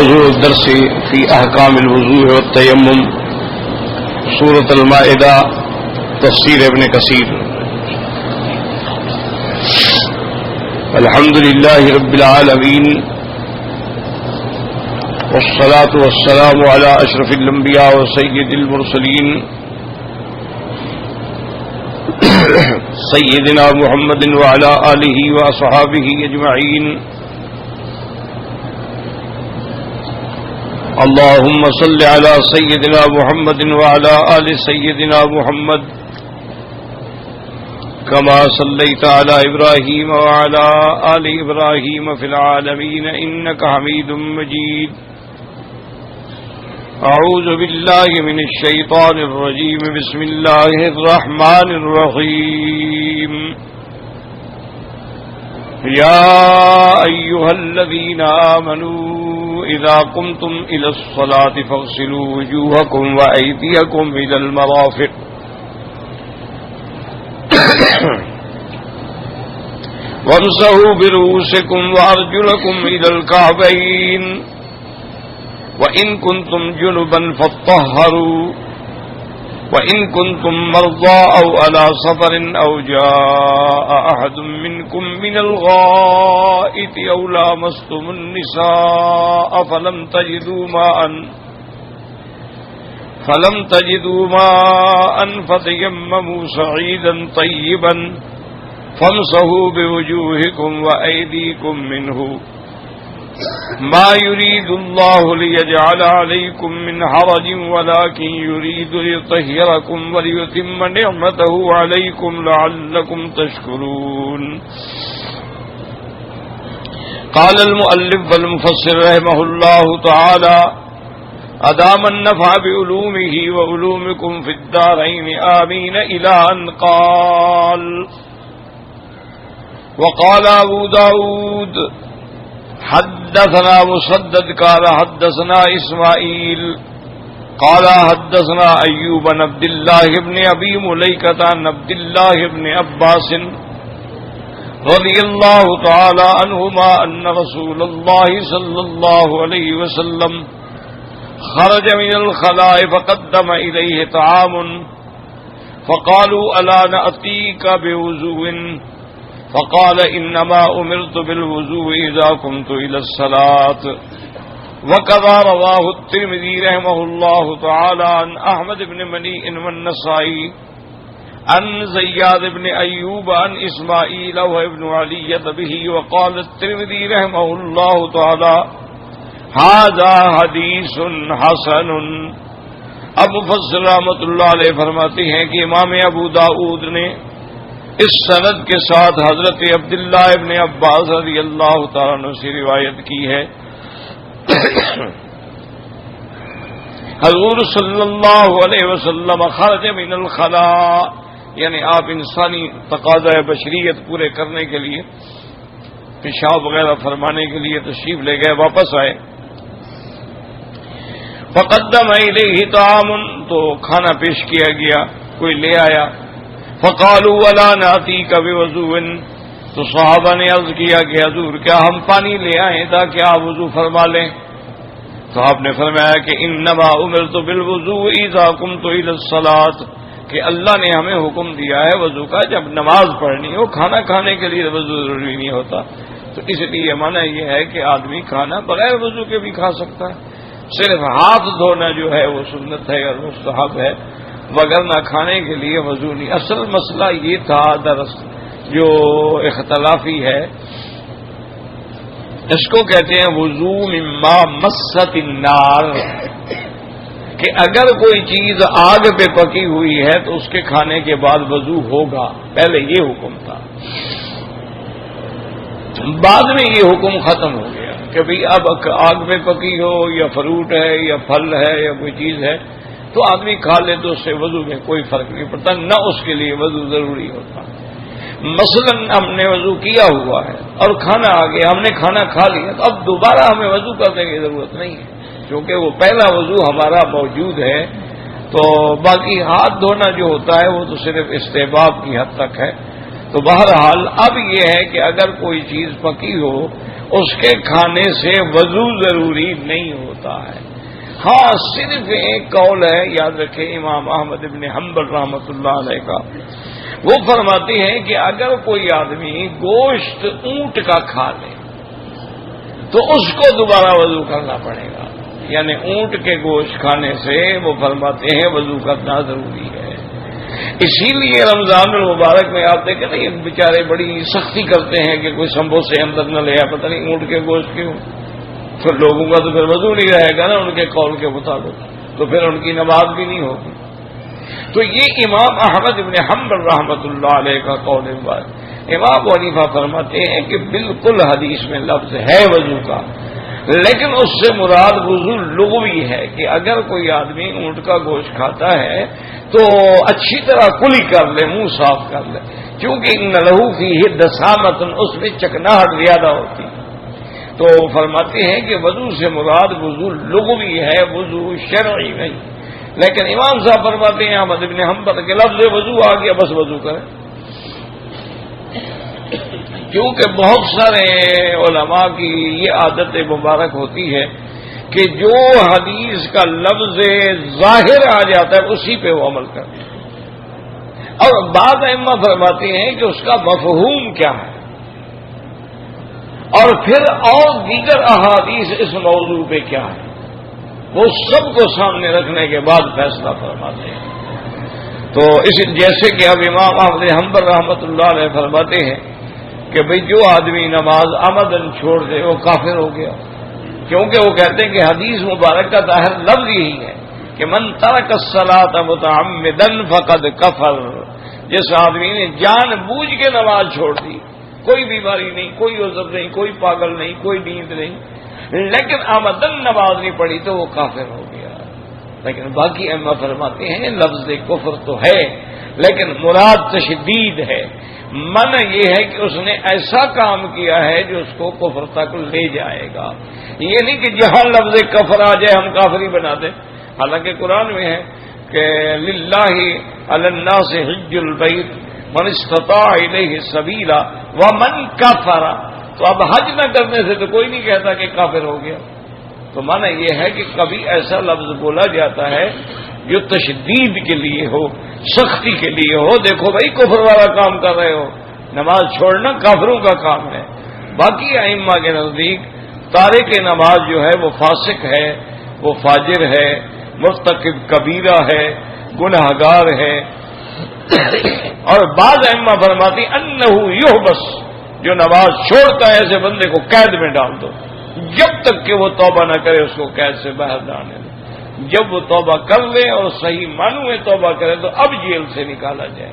موضوع الدرس في احکام الوضوء والتیمم سورۃ المائدہ تفسیر ابن کثیر. الحمد للہ رب العالمین والصلاة والسلام على اشرف الانبیاء وسید المرسلین سیدنا محمد وعلى آلہ واصحابہ اجمعین. اللهم صل على سيدنا محمد وعلى آل سيدنا محمد كما صليت على إبراهيم وعلى آل إبراهيم في العالمين إنك حميد مجيد. أعوذ بالله من الشيطان الرجيم. بسم الله الرحمن الرحيم. يا أيها الذين آمنوا إذا قمتم إلى الصلاة فاغسلوا وجوهكم وأيديكم إلى المرافق وامسحوا برؤوسكم وأرجلكم إلى الكعبين وإن كنتم جنبا فاطهروا وإن كنتم مرضى أو على سفر أو جاء أحد منكم من الغائط أو لامستم النساء فلم تجدوا ماء فتيمموا صعيدا طيبا فامسحوا بوجوهكم وأيديكم منه ما يريد الله ليجعل عليكم من حرج ولكن يريد ليطهركم وليتم نعمته عليكم لعلكم تشكرون. قال المؤلف والمفسر رحمه الله تعالى أدام النفع بعلومه وعلومكم في الدارين آمين إلى أن قال. وقال أبو داود حدثنا مسدد قال حدثنا اسماعیل قال حدثنا ایوب بن عبد الله بن ابی ملیکۃ عن عبد الله بن عباس رضی اللہ تعالی عنہما ان رسول اللہ صلی اللہ علیہ وسلم خرج من الخلاء فقدم الیہ طعام فقالوا الا نأتیک بوضوء فقال انما امرت بالوضوء اذا قمت الى الصلاة. وكذا رواه الترمذي رحمه الله تعالى عن احمد بن منيع والنسائي عن زياد بن ايوب عن اسماعيل وابن علي به. وقال الترمذي رحمه الله تعالى هذا حديث حسن. ابو فضل رحمۃ اللہ علیہ فرماتے ہیں کہ امام ابو داؤد نے اس سند کے ساتھ حضرت عبداللہ ابن عباس رضی اللہ تعالیٰ عنہ سے روایت کی ہے. حضور صلی اللہ علیہ وسلم خرج من الخلاء یعنی آپ انسانی تقاضۂ بشریت پورے کرنے کے لیے پیشاب وغیرہ فرمانے کے لیے تشریف لے گئے، واپس آئے. فقدم الیہ طعام تو کھانا پیش کیا گیا، کوئی لے آیا. فقالوا ولا ناتیک بوضوء تو صحابہ نے عرض کیا کہ حضور کیا ہم پانی لے آئیں تاکہ آپ وضو فرما لیں؟ تو آپ نے فرمایا کہ انما امرت بالوضوء اذا قمت الى الصلاة کہ اللہ نے ہمیں حکم دیا ہے وضو کا جب نماز پڑھنی ہو، کھانا کھانے کے لیے وضو ضروری نہیں ہوتا. تو اس لیے معنی یہ ہے کہ آدمی کھانا بغیر وضو کے بھی کھا سکتا ہے، صرف ہاتھ دھونا جو ہے وہ سنت ہے اور مستحب ہے، وگرنہ کھانے کے لیے وضو نہیں. اصل مسئلہ یہ تھا درس جو اختلافی ہے، اس کو کہتے ہیں وضو مما مست النار کہ اگر کوئی چیز آگ پہ پکی ہوئی ہے تو اس کے کھانے کے بعد وضو ہوگا. پہلے یہ حکم تھا، بعد میں یہ حکم ختم ہو گیا کہ بھئی اب آگ پہ پکی ہو یا فروٹ ہے یا پھل ہے یا کوئی چیز ہے تو آدمی کھا لے تو اس سے وضو میں کوئی فرق نہیں پڑتا، نہ اس کے لیے وضو ضروری ہوتا. مثلا ہم نے وضو کیا ہوا ہے اور کھانا آ گیا، ہم نے کھانا کھا لیا تو اب دوبارہ ہمیں وضو کرنے کی ضرورت نہیں ہے کیونکہ وہ پہلا وضو ہمارا موجود ہے. تو باقی ہاتھ دھونا جو ہوتا ہے وہ تو صرف استحباب کی حد تک ہے. تو بہرحال اب یہ ہے کہ اگر کوئی چیز پکی ہو اس کے کھانے سے وضو ضروری نہیں ہوتا ہے۔ ہاں صرف ایک قول ہے، یاد رکھیں، امام احمد ابن حنبل رحمۃ اللہ علیہ کا، وہ فرماتے ہیں کہ اگر کوئی آدمی گوشت اونٹ کا کھا لے تو اس کو دوبارہ وضو کرنا پڑے گا، یعنی اونٹ کے گوشت کھانے سے وہ فرماتے ہیں وضو کرنا ضروری ہے۔ اسی لیے رمضان المبارک میں آپ دیکھیں نا، یہ بیچارے بڑی سختی کرتے ہیں کہ کوئی سمبوسے اندر نہ لے، پتہ نہیں اونٹ کے گوشت کیوں، پھر لوگوں کا تو پھر وضو نہیں رہے گا نا ان کے قول کے مطابق، تو پھر ان کی نماز بھی نہیں ہوگی۔ تو یہ امام احمد ابن حنبل رحمۃ اللہ علیہ کا قول ہے۔ امام حنیفہ فرماتے ہیں کہ بالکل حدیث میں لفظ ہے وضو کا، لیکن اس سے مراد وضو لغوی ہے کہ اگر کوئی آدمی اونٹ کا گوشت کھاتا ہے تو اچھی طرح کلی کر لے، منہ صاف کر لے، کیونکہ ان لہو فیہ دسامۃ، اس میں چکناہٹ زیادہ ہوتی ہے۔ تو فرماتے ہیں کہ وضو سے مراد وضو لغوی ہے، وضو شرعی نہیں۔ لیکن امام صاحب فرماتے ہیں احمد ابن حنبل کے لفظ وضو آ گیا، بس وضو کریں، کیونکہ بہت سارے علماء کی یہ عادت مبارک ہوتی ہے کہ جو حدیث کا لفظ ظاہر آ جاتا ہے اسی پہ وہ عمل کرتے ہیں، اور بعض ائمہ فرماتے ہیں کہ اس کا مفہوم کیا ہے، اور پھر اور دیگر احادیث اس موضوع پہ کیا ہے، وہ سب کو سامنے رکھنے کے بعد فیصلہ فرماتے ہیں۔ تو اس جیسے کہ اب امام احمد حنبل رحمۃ اللہ علیہ فرماتے ہیں کہ بھئی جو آدمی نماز عمدن چھوڑ دے وہ کافر ہو گیا، کیونکہ وہ کہتے ہیں کہ حدیث مبارک کا ظاہر لفظ یہی ہے کہ من ترک الصلاۃ متعمدا فقد کفر، جس آدمی نے جان بوجھ کے نماز چھوڑ دی، کوئی بیماری نہیں، کوئی عذر نہیں، کوئی پاگل نہیں، کوئی نیند نہیں، لیکن آمدن نماز نہیں پڑھی تو وہ کافر ہو گیا۔ لیکن باقی ائمہ فرماتے ہیں لفظ کفر تو ہے لیکن مراد تشدید ہے، من یہ ہے کہ اس نے ایسا کام کیا ہے جو اس کو کفر تک لے جائے گا، یہ نہیں کہ جہاں لفظ کفر آ جائے ہم کافری بنا دیں۔ حالانکہ قرآن میں ہے کہ للہ علی الناس حج البیت من استطاع الیہ سبیلا ومن کفر، تو اب حج نہ کرنے سے تو کوئی نہیں کہتا کہ کافر ہو گیا۔ تو معنی یہ ہے کہ کبھی ایسا لفظ بولا جاتا ہے جو تشدید کے لیے ہو، سختی کے لیے ہو، دیکھو بھائی کفر والا کام کر رہے ہو، نماز چھوڑنا کافروں کا کام ہے۔ باقی ائمہ کے نزدیک تارک نماز جو ہے وہ فاسق ہے، وہ فاجر ہے، مرتکب کبیرہ ہے، گنہگار ہے۔ اور بعض ائمہ فرماتی انہ یحبس، جو نماز چھوڑتا ہے ایسے بندے کو قید میں ڈال دو، جب تک کہ وہ توبہ نہ کرے اس کو قید سے باہر ڈالنے دو، جب وہ توبہ کر لے اور صحیح معنوں میں توبہ کرے تو اب جیل سے نکالا جائے۔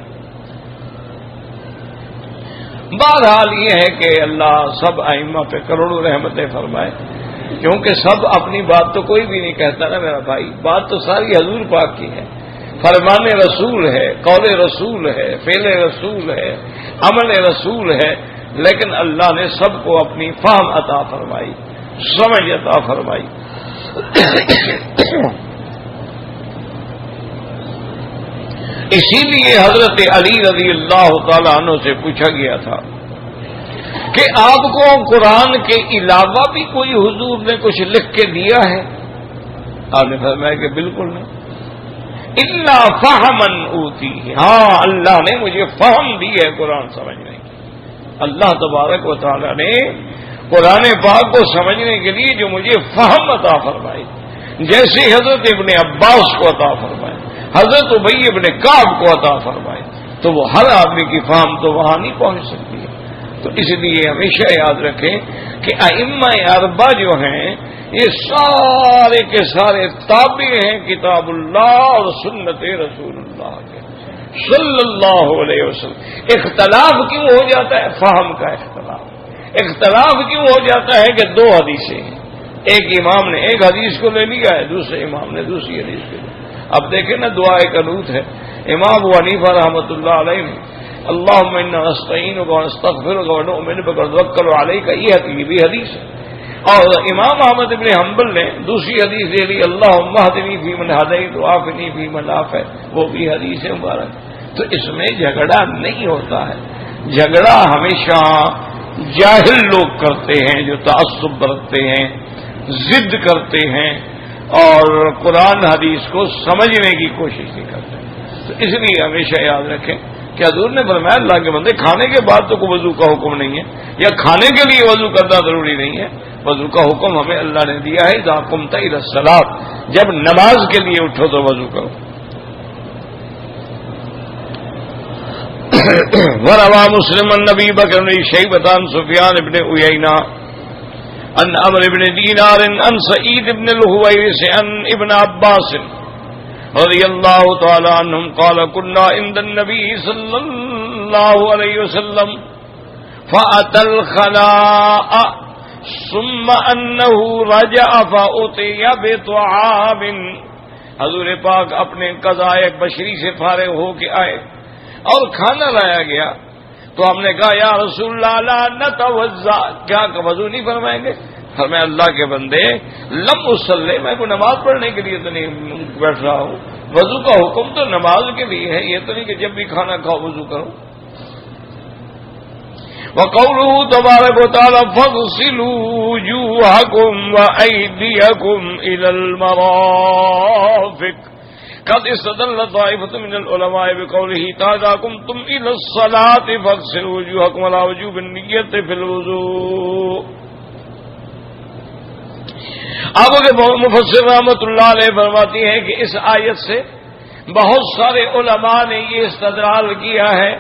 بہرحال یہ ہے کہ اللہ سب ائمہ پہ کروڑوں رحمتیں فرمائے، کیونکہ سب اپنی بات تو کوئی بھی نہیں کہتا نا میرا بھائی، بات تو ساری حضور پاک کی ہے، فرمان رسول ہے، قول رسول ہے، فعل رسول ہے، عمل رسول ہے، لیکن اللہ نے سب کو اپنی فہم عطا فرمائی، سمجھ عطا فرمائی۔ اسی لیے حضرت علی رضی اللہ تعالیٰ عنہ سے پوچھا گیا تھا کہ آپ کو قرآن کے علاوہ بھی کوئی حضور نے کچھ لکھ کے دیا ہے؟ آپ نے فرمایا کہ بالکل نہیں، الا فہمن اوتی، ہاں اللہ نے مجھے فہم دی ہے قرآن سمجھنے کی۔ اللہ تبارک و تعالیٰ نے قرآن پاک کو سمجھنے کے لیے جو مجھے فہم عطا فرمائی، جیسے حضرت ابن عباس کو عطا فرمائے، حضرت ابی ابن کعب کو عطا فرمائے، تو وہ ہر آدمی کی فہم تو وہاں نہیں پہنچ سکتی ہے۔ تو اس لیے ہمیشہ یاد رکھیں کہ ائمہ اربعہ جو ہیں یہ سارے کے سارے تابع ہیں کتاب اللہ اور سنت رسول اللہ کے صلی اللہ علیہ وسلم۔ اختلاف کیوں ہو جاتا ہے؟ فہم کا اختلاف کیوں ہو جاتا ہے کہ دو حدیثیں ہیں، ایک امام نے ایک حدیث کو لے لیا ہے، دوسرے امام نے دوسری حدیث کو لیا۔ اب دیکھیں نا دعائے قنوت ہے، امام ابو حنیفہ رحمۃ اللہ علیہ نے اللہم انا نستعینک ونستغفرک ونؤمن بک ونتوکل علیک، یہ بھی حدیث ہے، اور امام احمد ابن حنبل نے دوسری حدیث دے لی اللہم اہدنی فیمن ہدیت وعافنی فیمن عافیت، وہ بھی حدیث مبارک۔ تو اس میں جھگڑا نہیں ہوتا ہے، جھگڑا ہمیشہ جاہل لوگ کرتے ہیں، جو تعصب برتتے ہیں، ضد کرتے ہیں اور قرآن حدیث کو سمجھنے کی کوشش نہیں کرتے. تو اس لیے ہمیشہ یاد رکھیں کہ حضور نے فرمایا اللہ کے بندے کھانے کے بعد تو کوئی وضو کا حکم نہیں ہے، یا کھانے کے لیے وضو کرنا ضروری نہیں ہے. وضو کا حکم ہمیں اللہ نے دیا ہے اذا قمت الی الصلاۃ، جب نماز کے لیے اٹھو تو وضو کرو. وروى مسلم عن ابي بكر بن شيبة عن سفيان بن عيينة عن عمرو بن دينار عن سعيد بن الهويرث عن ابن عباس رضي الله تعالى عنهم قال كنا عند النبي صلى الله عليه وسلم فأتى الخلاء ثم أنه رجع فأتي بطعام. حضور پاک اپنے قضاء بشری سے فارغ ہو کے آئے اور کھانا لایا گیا تو ہم نے کہا یا رسول اللہ لا نتوضا، کیا وضو نہیں فرمائیں گے؟ فرمایا اللہ کے بندے لم اصلی، میں کو نماز پڑھنے کے لیے تو نہیں بیٹھ رہا ہوں، وضو کا حکم تو نماز کے لیے ہے، یہ تو نہیں کہ جب بھی کھانا کھاؤ وضو کرو. وقوله تبارک وتعالى فاغسلوا وجوهكم وأيديكم إلى المرافق. قد استدل طائفة من العلماء بقوله تعالى قمتم إلى الصلاة فاغسلوا وجوهكم على وجوب النية في الوضوء. آگے کے مفسر رحمۃ اللہ علیہ فرماتی ہیں کہ اس آیت سے بہت سارے علماء نے یہ استدلال کیا ہے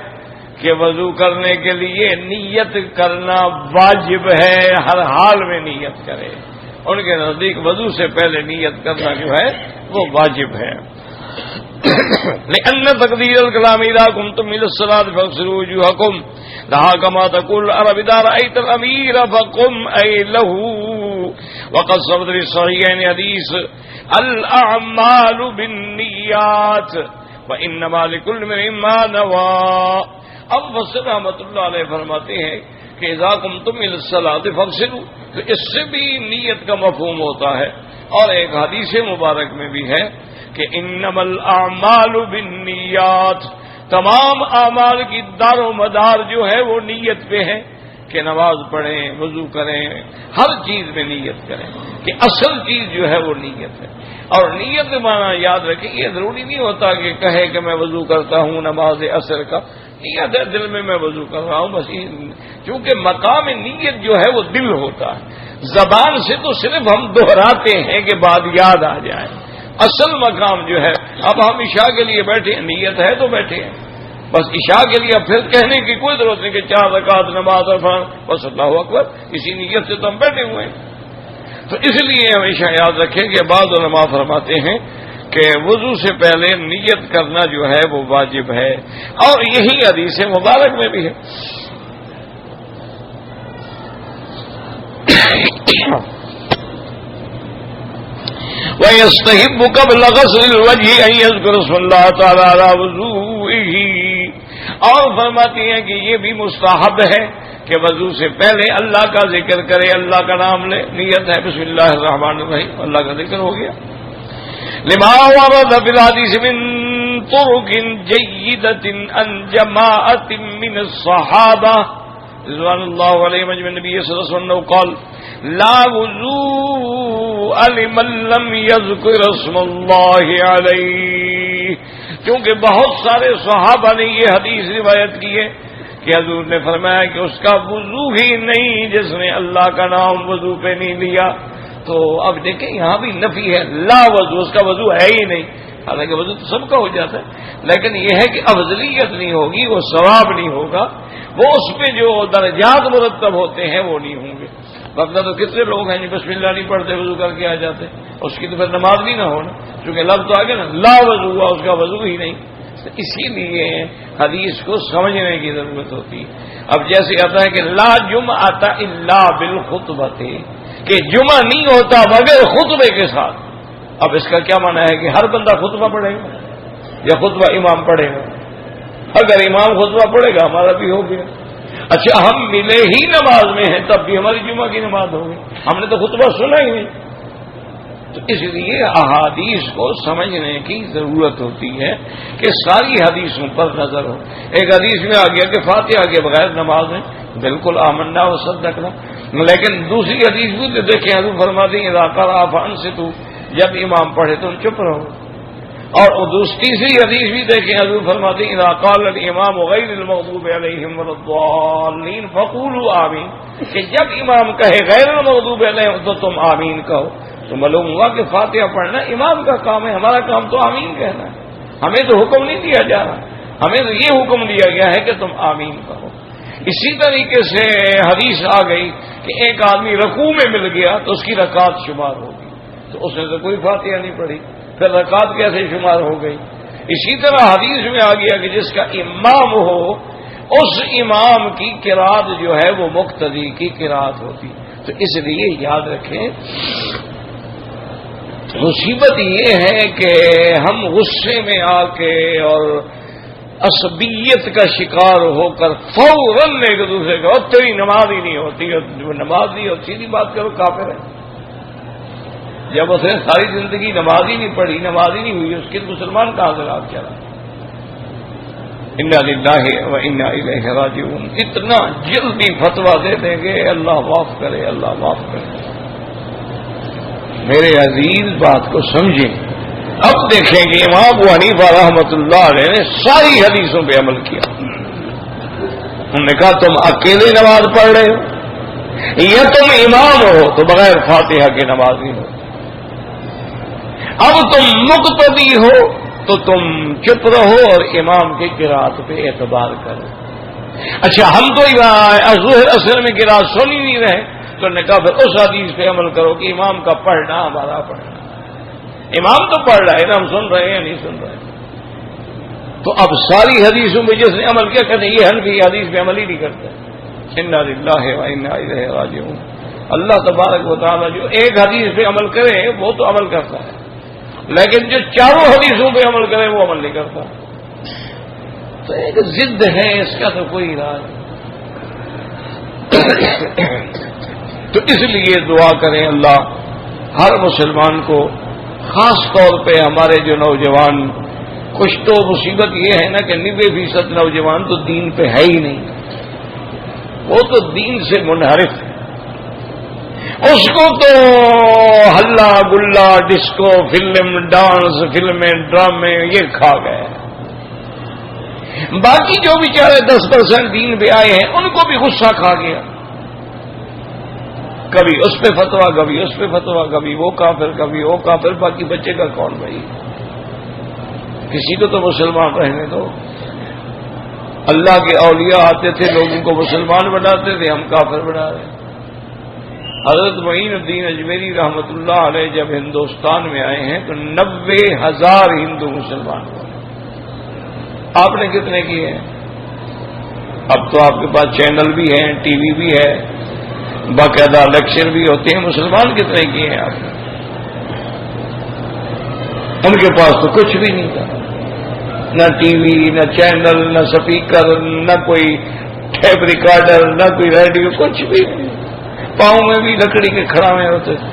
کہ وضو کرنے کے لیے نیت کرنا واجب ہے، ہر حال میں نیت کرے. ان کے نزدیک وضو سے پہلے نیت کرنا جو ہے وہ واجب ہے. لأن تقدير الكلام إذا قمتم إلى الصلاة فاغسلوا وجوهكم لها كما تقول العرب إذا رأيت الأمير فقم أي له. وقد ثبت في الصحيحين حديث الأعمال بالنيات وإنما لكل امرئ ما نوى. اب مفسر رحمۃ اللہ علیہ فرماتے ہیں کہ اذا قمتم الى الصلاۃ فاغسلوا، تو اس سے بھی نیت کا مفہوم ہوتا ہے. اور ایک حدیث مبارک میں بھی ہے کہ انما الاعمال بالنیات، تمام اعمال کی دار و مدار جو ہے وہ نیت پہ ہے کہ نماز پڑھیں، وضو کریں، ہر چیز میں نیت کریں، کہ اصل چیز جو ہے وہ نیت ہے. اور نیت کے معنی یاد رکھیں، یہ ضروری نہیں ہوتا کہ کہے کہ میں وضو کرتا ہوں نماز عصر کا، نیت ہے دل میں وضو کر رہا ہوں بس. چونکہ مقام نیت جو ہے وہ دل ہوتا ہے، زبان سے تو صرف ہم دہراتے ہیں کہ بات یاد آ جائے. اصل مقام جو ہے، اب ہم عشاء کے لیے بیٹھے ہیں، نیت ہے تو بیٹھے ہیں بس. عشاء کے لیے پھر کہنے کی کوئی ضرورت نہیں کہ 4 رکعت نماز اور بس اللہ اکبر، اسی نیت سے تو ہم بیٹھے ہوئے ہیں. تو اس لیے ہمیشہ یاد رکھیں کہ بعض علماء فرماتے ہیں کہ وضو سے پہلے نیت کرنا جو ہے وہ واجب ہے، اور یہی حدیث مبارک میں بھی ہے. وَيَسْتَحِبُّ قَبْلَ غَسْلِ الْوَجْهِ أَن يَذْكُرَ اسْمَ اللَّهِ تَعَالَىٰ عَلَىٰ وُضُوئِهِ. اور فرماتی ہیں کہ یہ بھی مستحب ہے کہ وضو سے پہلے اللہ کا ذکر کرے، اللہ کا نام لے. نیت ہے بسم اللہ الرحمن الرحیم، اللہ کا ذکر ہو گیا. لما ورد في الحديث من طرق جيدة عن جماعة من الصحابة رضوان الله عليهم أجمعين النبي صلى الله عليه وسلم قال لا وضوء لمن لم يذكر اسم الله عليه. کیونکہ بہت سارے صحابہ نے یہ حدیث روایت کی ہے کہ حضور نے فرمایا کہ اس کا وضو ہی نہیں جس نے اللہ کا نام وضو پہ نہیں لیا. تو اب دیکھیں یہاں بھی نفی ہے، لا وضو، اس کا وضو ہے ہی نہیں. حالانکہ وضو تو سب کا ہو جاتا ہے، لیکن یہ ہے کہ افضلیت نہیں ہوگی، وہ ثواب نہیں ہوگا، وہ اس پہ جو درجات مرتب ہوتے ہیں وہ نہیں ہوں گے. ورنہ تو کتنے لوگ ہیں بسم اللہ نہیں پڑھتے وضو کر کے آ جاتے، اس کی تو پھر نماز بھی نہ ہونا، چونکہ لفظ تو آگے نا لا وضو ہوا، اس کا وضو ہی نہیں. اسی لیے حدیث کو سمجھنے کی ضرورت ہوتی ہے. اب جیسے آتا ہے کہ لا جمعۃ الا بالخطبۃ، کہ جمعہ نہیں ہوتا مگر خطبے کے ساتھ. اب اس کا کیا معنی ہے کہ ہر بندہ خطبہ پڑھے گا یا خطبہ امام پڑھے گا؟ اگر امام خطبہ پڑھے گا ہمارا بھی ہو گیا. اچھا ہم ملے ہی نماز میں ہیں تب بھی ہماری جمعہ کی نماز ہوگی، ہم نے تو خطبہ سنا ہی نہیں. تو اس لیے احادیث کو سمجھنے کی ضرورت ہوتی ہے کہ ساری حدیثوں پر نظر ہو. ایک حدیث میں آ گیا کہ فاتحہ کے بغیر نماز میں بالکل آمنا و صدقنا. لیکن دوسری حدیث بھی تو دیکھیں حضور فرماتے ہیں اذا قرأ فانصتوا، جب امام پڑھے تم چپ رہو. اور تیسری حدیث بھی دیکھیں حضور فرماتے ہیں اذا قال الامام غیر المغضوب علیہم ولا الضالین فقولوا آمین، کہ جب امام کہے غیر المغضوب علیہم تو تم آمین کہو. تو معلوم ہوا کہ فاتحہ پڑھنا امام کا کام ہے، ہمارا کام تو آمین کہنا ہے. ہمیں تو حکم نہیں دیا جا رہا، ہمیں تو یہ حکم دیا گیا ہے کہ تم آمین کہو. اسی طریقے سے حدیث آ گئی کہ ایک آدمی رکوع میں مل گیا تو اس کی رکعت شمار ہوگی، تو اس نے تو کوئی فاتحہ نہیں پڑھی، پھر رکعت کیسے شمار ہو گئی؟ اسی طرح حدیث میں آ گیا کہ جس کا امام ہو اس امام کی قرات جو ہے وہ مقتدی کی قرات ہوتی. تو اس لیے یاد رکھیں، مصیبت یہ ہے کہ ہم غصے میں آ کے اور عصبیت کا شکار ہو کر فوراً ایک دوسرے کا تیری نماز ہی نہیں ہوتی، اور نماز نہیں ہوتی، سیدھی بات کرو کافر ہے. جب اس نے ساری زندگی نماز ہی نہیں پڑھی، نماز ہی نہیں ہوئی، اس کے مسلمان کہاں سے رات چلا. انا للہ و انا الیہ راجعون. اتنا جلدی فتویٰ دے دیں گے، اللہ معاف کرے، اللہ معاف کرے. میرے عزیز بات کو سمجھیں. اب دیکھیں کہ امام ابو حنیفہ رحمۃ اللہ علیہ نے ساری حدیثوں پہ عمل کیا. انہوں نے کہا تم اکیلے نماز پڑھ رہے ہو یا تم امام ہو تو بغیر فاتحہ کے نماز نہیں ہو. اب تم مقتدی ہو تو تم چپ رہو اور امام کی قرات پہ اعتبار کرو. اچھا ہم تو ظہر اثر میں قرات سن ہی نہیں رہے، تو نے کہا پھر اس حدیث پہ عمل کرو کہ امام کا پڑھنا ہمارا پڑھنا. امام تو پڑھ رہا ہے نا، ہم سن رہے ہیں یا نہیں سن رہے. تو اب ساری حدیثوں میں جس نے عمل کیا کہتے ہیں یہ حنفی حدیث پہ عمل ہی نہیں کرتے. انا للہ و انا الیہ راجعون. اللہ تبارک و تعالیٰ جو ایک حدیث پہ عمل کرے وہ تو عمل کرتا ہے، لیکن جو چاروں حدیثوں پہ عمل کرے وہ عمل نہیں کرتا. تو ایک ضد ہے، اس کا تو کوئی علاج. تو اس لیے دعا کریں اللہ ہر مسلمان کو، خاص طور پہ ہمارے جو نوجوان، کچھ تو مصیبت یہ ہے نا کہ 90% نوجوان تو دین پہ ہے ہی نہیں، وہ تو دین سے منحرف ہے. اس کو تو ہلا گلا، ڈسکو، فلم، ڈانس، فلمیں، ڈرامے یہ کھا گئے. باقی جو بیچارے 10% دین پہ آئے ہیں ان کو بھی غصہ کھا گیا. کبھی اس پہ فتوا، کبھی اس پہ فتوا، کبھی وہ کافر، کبھی وہ کافر. باقی بچے کا کون بھائی؟ کسی کو تو مسلمان رہنے دو. اللہ کے اولیاء آتے تھے لوگوں کو مسلمان بناتے تھے، ہم کافر بنا رہے ہیں. حضرت معین الدین اجمیری رحمۃ اللہ علیہ جب ہندوستان میں آئے ہیں تو 90,000 ہندو مسلمان ہوئے. آپ نے کتنے کیے ہیں؟ اب تو آپ کے پاس چینل بھی ہیں، ٹی وی بھی ہے، باقاعدہ لیکچر بھی ہوتے ہیں. مسلمان کتنے کیے ہیں آپ نے؟ ان کے پاس تو کچھ بھی نہیں تھا، نہ ٹی وی، نہ چینل، نہ سپیکر، نہ کوئی ٹیپ ریکارڈر، نہ کوئی ریڈیو، کچھ بھی نہیں. پاؤں میں بھی لکڑی کے کھڑاوے ہوتے تھے،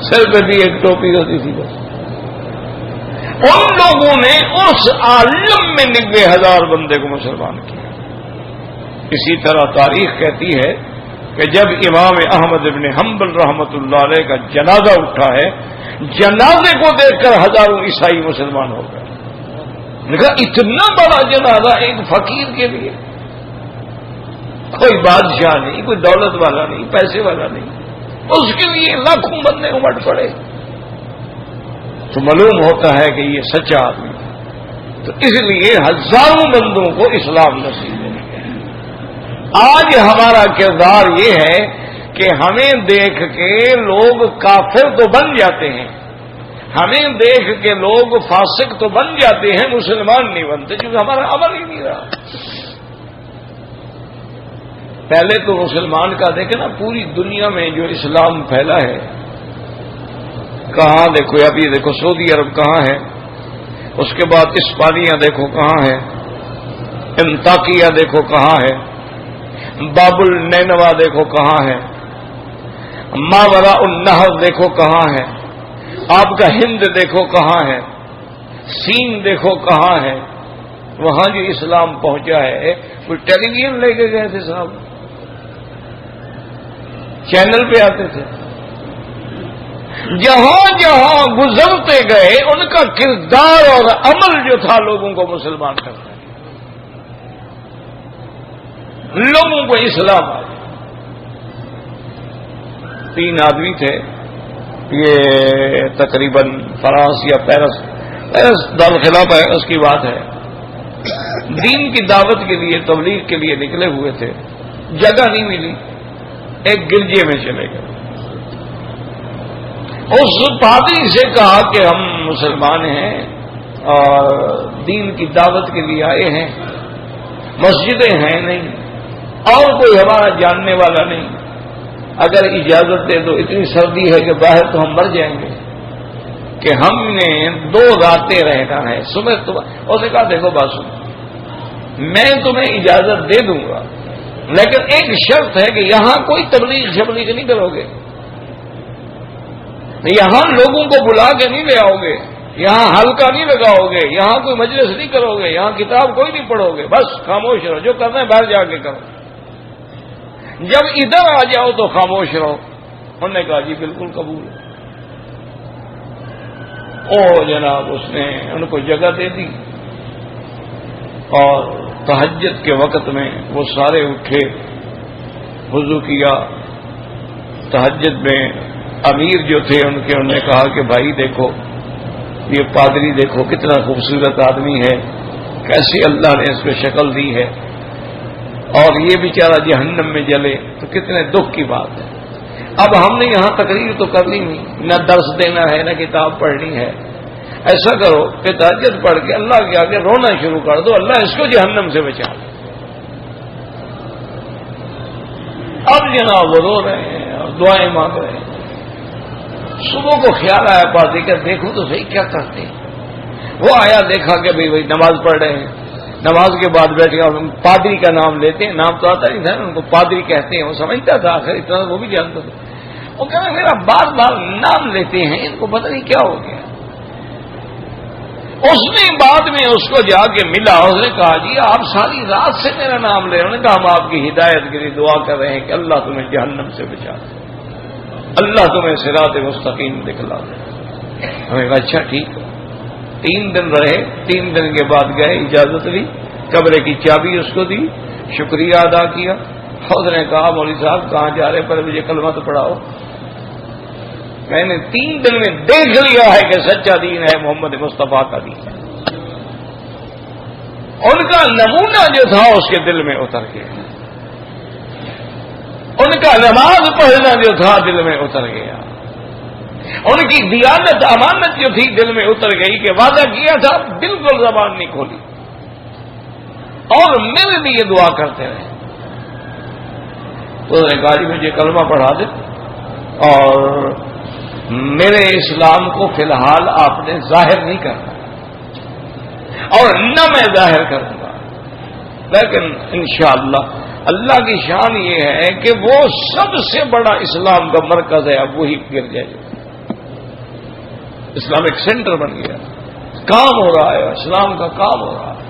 سر پہ بھی ایک ٹوپی ہوتی تھی بس. ان لوگوں نے اس عالم میں 90,000 بندے کو مسلمان کیا. اسی طرح تاریخ کہتی ہے کہ جب امام احمد ابن حنبل رحمۃ اللہ علیہ کا جنازہ اٹھا ہے، جنازے کو دیکھ کر ہزاروں عیسائی مسلمان ہو گئے. دیکھا اتنا بڑا جنازہ ایک فقیر کے لیے، کوئی بادشاہ نہیں، کوئی دولت والا نہیں، پیسے والا نہیں، اس کے لیے لاکھوں بندے امٹ پڑے. تو معلوم ہوتا ہے کہ یہ سچا آدمی تھا. تو اس لیے ہزاروں بندوں کو اسلام نصیب ہے. آج ہمارا کردار یہ ہے کہ ہمیں دیکھ کے لوگ کافر تو بن جاتے ہیں، ہمیں دیکھ کے لوگ فاسق تو بن جاتے ہیں، مسلمان نہیں بنتے، کیونکہ ہمارا عمل ہی نہیں رہا. پہلے تو مسلمان کا دیکھیں نا، پوری دنیا میں جو اسلام پھیلا ہے، کہاں دیکھو، اب یہ دیکھو سعودی عرب کہاں ہے، اس کے بعد اسپانیہ دیکھو کہاں ہے، انطاکیہ دیکھو کہاں ہے، باب النینوا دیکھو کہاں ہے، ماوراء النہر دیکھو کہاں ہے، آپ کا ہند دیکھو کہاں ہے، سین دیکھو کہاں ہے. وہاں جو اسلام پہنچا ہے، کوئی ٹیلی ویژن لے کے گئے تھے صاحب؟ چینل پہ آتے تھے. جہاں جہاں گزرتے گئے ان کا کردار اور عمل جو تھا لوگوں کو مسلمان کرتا ہے، لوگوں کو اسلام آ گیا. 3 آدمی تھے، یہ تقریباً فرانس یا پیرس دارالخلافہ ہے اس کی بات ہے. دین کی دعوت کے لیے، تبلیغ کے لیے نکلے ہوئے تھے، جگہ نہیں ملی، ایک گرجے میں چلے گئے. اس پادری سے کہا کہ ہم مسلمان ہیں اور دین کی دعوت کے لیے آئے ہیں، مسجدیں ہیں نہیں اور کوئی ہمارا جاننے والا نہیں، اگر اجازت دے تو اتنی سردی ہے کہ باہر تو ہم مر جائیں گے، کہ ہم نے 2 راتیں رہنا ہے. صبح اس نے کہا دیکھو بات سنو، میں تمہیں اجازت دے دوں گا لیکن ایک شرط ہے کہ یہاں کوئی تبلیغ شبلیغ نہیں کرو گے، یہاں لوگوں کو بلا کے نہیں لے آؤ گے، یہاں حلقہ نہیں لگاؤ گے، یہاں کوئی مجلس نہیں کرو گے، یہاں کتاب کوئی نہیں پڑھو گے، بس خاموش رہو، جو کرنا ہے باہر جا کے کرو، جب ادھر آ جاؤ تو خاموش رہو. انہوں نے کہا جی بالکل قبول ہے. او جناب اس نے ان کو جگہ دے دی اور تہجد کے وقت میں وہ سارے اٹھے، وضو کیا. تہجد میں امیر جو تھے انہوں نے کہا کہ بھائی دیکھو یہ پادری دیکھو کتنا خوبصورت آدمی ہے، کیسی اللہ نے اس کو شکل دی ہے اور یہ بیچارہ جہنم میں جلے تو کتنے دکھ کی بات ہے. اب ہم نے یہاں تقریر تو کرنی نہیں، نہ درس دینا ہے نہ کتاب پڑھنی ہے، ایسا کرو کہ تہجد پڑھ کے اللہ کے آگے رونا شروع کر دو، اللہ اس کو جہنم سے بچا لے. اب جناب وہ رو رہے ہیں اور دعائیں مانگ رہے ہیں. صبح کو خیال آیا پادری کا دیکھو تو صحیح کیا کرتے ہیں. وہ آیا دیکھا کہ بھائی نماز پڑھ رہے ہیں، نماز کے بعد بیٹھ گیا، پادری کا نام لیتے ہیں، نام تو آتا نہیں تھا ان کو پادری کہتے ہیں، وہ سمجھتا تھا آخر اتنا وہ بھی جانتا تھا. وہ کہہ رہے میرا بار بار نام لیتے ہیں، ان کو پتہ نہیں کیا ہو گیا. اس نے بعد میں اس کو جا کے ملا، اس نے کہا جی آپ ساری رات سے میرا نام لے رہے. انہوں نے کہا ہم آپ کی ہدایت کے لیے دعا کر رہے ہیں کہ اللہ تمہیں جہنم سے بچا دے، اللہ تمہیں صراط مستقیم دکھلا دے. ہمیں کہا اچھا ٹھیک ہے. 3 دن رہے، 3 دن کے بعد گئے، اجازت لی، کمرے کی چابی اس کو دی، شکریہ ادا کیا. اس نے کہا مولوی صاحب کہاں جا رہے پر مجھے کلمہ تو پڑھاؤ. میں نے 3 دن میں دیکھ لیا ہے کہ سچا دین ہے محمد مصطفیٰ کا دین. ان کا نمونہ جو تھا اس کے دل میں اتر گیا، ان کا نماز پڑھنا جو تھا دل میں اتر گیا، ان کی دیانت امانت جو تھی دل میں اتر گئی کہ وعدہ کیا تھا بالکل زبان نہیں کھولی اور میرے لیے دعا کرتے رہے. تو انہوں نے کہا جی مجھے کلمہ پڑھا دے اور میرے اسلام کو فی الحال آپ نے ظاہر نہیں کرنا اور نہ میں ظاہر کروں گا، لیکن انشاءاللہ اللہ کی شان یہ ہے کہ وہ سب سے بڑا اسلام کا مرکز ہے، اب وہی گر جائے. اسلامک سینٹر بن گیا، کام ہو رہا ہے، اسلام کا کام ہو رہا ہے.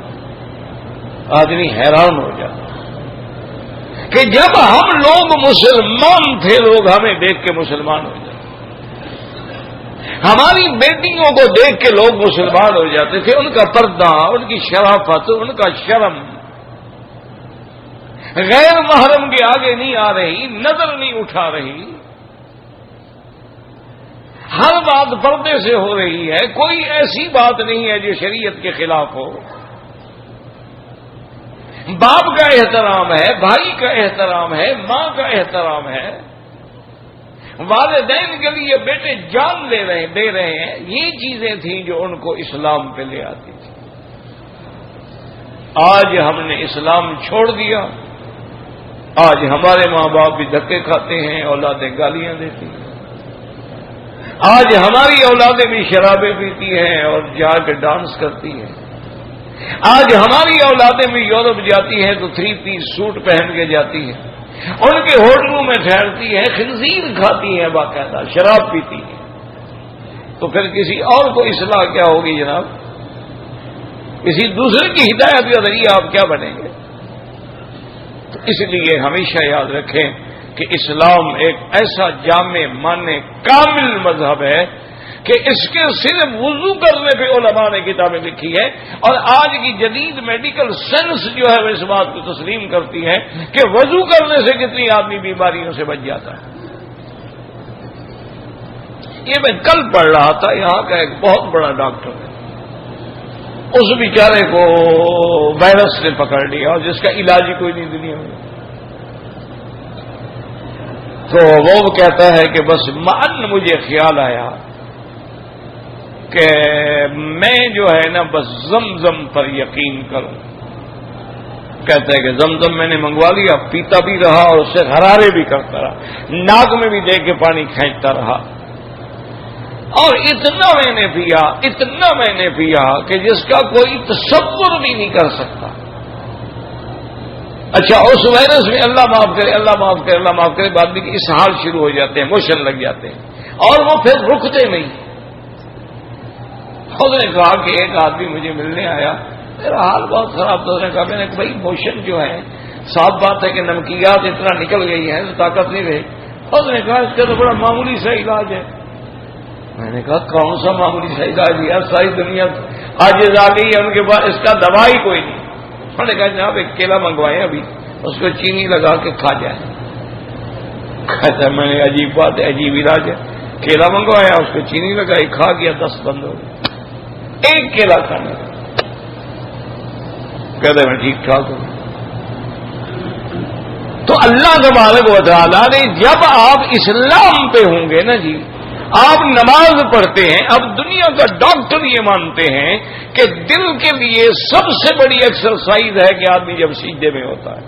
آدمی حیران ہو جاتا کہ جب ہم لوگ مسلمان تھے لوگ ہمیں دیکھ کے مسلمان ہو جاتے، ہماری بیٹیوں کو دیکھ کے لوگ مسلمان ہو جاتے تھے. ان کا پردہ، ان کی شرافت، ان کا شرم غیر محرم کے آگے نہیں آ رہی، نظر نہیں اٹھا رہی، ہر بات پردے سے ہو رہی ہے، کوئی ایسی بات نہیں ہے جو شریعت کے خلاف ہو. باپ کا احترام ہے، بھائی کا احترام ہے، ماں کا احترام ہے، والدین کے لیے بیٹے جان دے رہے ہیں. یہ چیزیں تھیں جو ان کو اسلام پہ لے آتی تھی. آج ہم نے اسلام چھوڑ دیا، آج ہمارے ماں باپ بھی دھکے کھاتے ہیں، اولادیں گالیاں دیتی ہیں. آج ہماری اولادیں بھی شرابیں پیتی ہیں اور جا کے ڈانس کرتی ہیں. آج ہماری اولادیں بھی یورپ جاتی ہیں تو 3 پیس سوٹ پہن کے جاتی ہیں، ان کے ہوٹلوں میں ٹھہرتی ہیں، خنزیر کھاتی ہیں، باقاعدہ شراب پیتی ہیں. تو پھر کسی اور کو اصلاح کیا ہوگی جناب؟ کسی دوسرے کی ہدایت کا ذریعہ آپ کیا بنیں گے؟ تو اس لیے ہمیشہ یاد رکھیں کہ اسلام ایک ایسا جامع معنی کامل مذہب ہے کہ اس کے صرف وضو کرنے پہ علماء نے کتابیں لکھی ہے، اور آج کی جدید میڈیکل سائنس جو ہے وہ اس بات کو تسلیم کرتی ہے کہ وضو کرنے سے کتنی آدمی بیماریوں سے بچ جاتا ہے۔ یہ میں کل پڑھ رہا تھا، یہاں کا ایک بہت بڑا ڈاکٹر ہے، اس بیچارے کو وائرس نے پکڑ لیا اور جس کا علاج ہی کوئی نہیں دنیا میں، تو وہ کہتا ہے کہ بس مجھے خیال آیا کہ میں جو ہے نا بس زمزم پر یقین کروں۔ کہتا ہے کہ زمزم میں نے منگوا لیا، پیتا بھی رہا اور اس سے غرارے بھی کرتا رہا، ناک میں بھی دے کے پانی کھینچتا رہا، اور اتنا میں نے پیا کہ جس کا کوئی تصور بھی نہیں کر سکتا۔ اچھا، اس وائرس میں اللہ معاف کرے بعد میں اسہال شروع ہو جاتے ہیں، موشن لگ جاتے ہیں، اور وہ پھر رکتے نہیں۔ خود نے کہا کہ ایک آدمی مجھے ملنے آیا، میرا حال بہت خراب تھا، اس نے کہا، میں نے کہا بھائی موشن جو ہے صاف بات ہے کہ نمکیات اتنا نکل گئی ہیں تو طاقت نہیں رہی۔ خود نے کہا اس کا تو بڑا معمولی سا علاج ہے۔ میں نے کہا کون سا معمولی سا علاج ہے؟ ساری دنیا عاجز آ گئی ہے، ان کے پاس اس کا دوا ہی کوئی نہیں۔ انہوں نے کہا جناب ایک کیلا منگوائے ابھی، اس کو چینی لگا کے کھا جائے۔ کہتا ہے میں نے عجیب بات ہے، عجیب علاج ہے، کیلا منگوایا، اس کو چینی لگائی، کھا گیا، 10 بند ہو گیا، ایک کیلا کھانے کا۔ کہتا ہے میں ٹھیک ٹھاک ہوں۔ تو اللہ تبارک و تعالیٰ نے جب آپ اسلام پہ ہوں گے نا جی، آپ نماز پڑھتے ہیں، اب دنیا کا ڈاکٹر یہ مانتے ہیں کہ دل کے لیے سب سے بڑی ایکسرسائز ہے کہ آدمی جب سجدے میں ہوتا ہے۔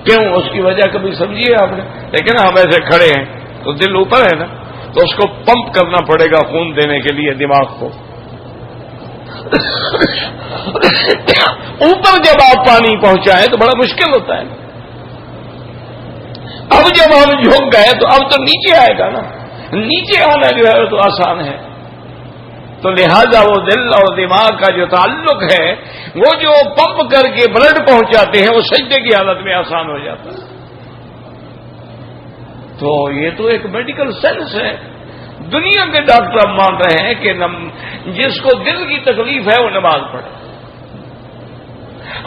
کیوں؟ اس کی وجہ کبھی سمجھیے آپ نے؟ لیکن ہم ایسے کھڑے ہیں تو دل اوپر ہے نا، تو اس کو پمپ کرنا پڑے گا خون دینے کے لیے دماغ کو۔ اوپر جب آپ پانی پہنچائیں تو بڑا مشکل ہوتا ہے۔ اب جب ہم جھک گئے تو اب تو نیچے آئے گا نا، نیچے آنا جو ہے تو آسان ہے۔ تو لہذا وہ دل اور دماغ کا جو تعلق ہے، وہ جو پمپ کر کے بلڈ پہنچاتے ہیں، وہ سجدے کی حالت میں آسان ہو جاتا ہے۔ تو یہ تو ایک میڈیکل سائنس ہے۔ دنیا کے ڈاکٹر اب مان رہے ہیں کہ جس کو دل کی تکلیف ہے وہ نماز پڑھے،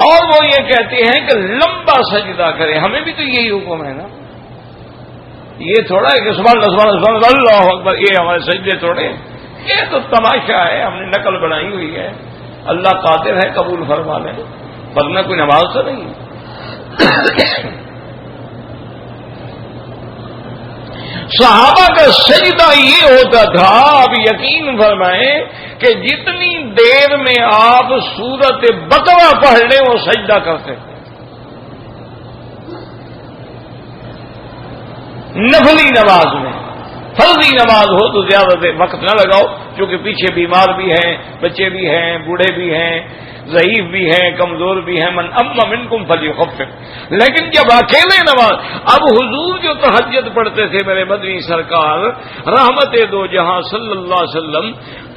اور وہ یہ کہتے ہیں کہ لمبا سجدہ کرے۔ ہمیں بھی تو یہی حکم ہے نا، یہ تھوڑا ہے کہ سبحان اللہ اللہ اکبر، یہ ہمارے سجدے تھوڑے، یہ تو تماشا ہے، ہم نے نقل بنائی ہوئی ہے۔ اللہ قادر ہے قبول فرما لے، ورنہ کوئی نماز تو نہیں ہے۔ صحابہ کا سجدہ یہ ہوتا تھا، آپ یقین فرمائیں کہ جتنی دیر میں آپ سورت بقرہ پڑھ لیں وہ سجدہ کرتے تھے۔ نفلی نماز میں، فرضی نماز ہو تو زیادہ وقت نہ لگاؤ، کیونکہ پیچھے بیمار بھی ہیں، بچے بھی ہیں، بوڑھے بھی ہیں، ضعیف بھی ہیں، کمزور بھی ہیں، من اما منکم فلیخفف۔ لیکن جب اکیلے نماز، اب حضور جو تہجد پڑھتے تھے میرے مدنی سرکار رحمت دو جہاں صلی اللہ علیہ وسلم،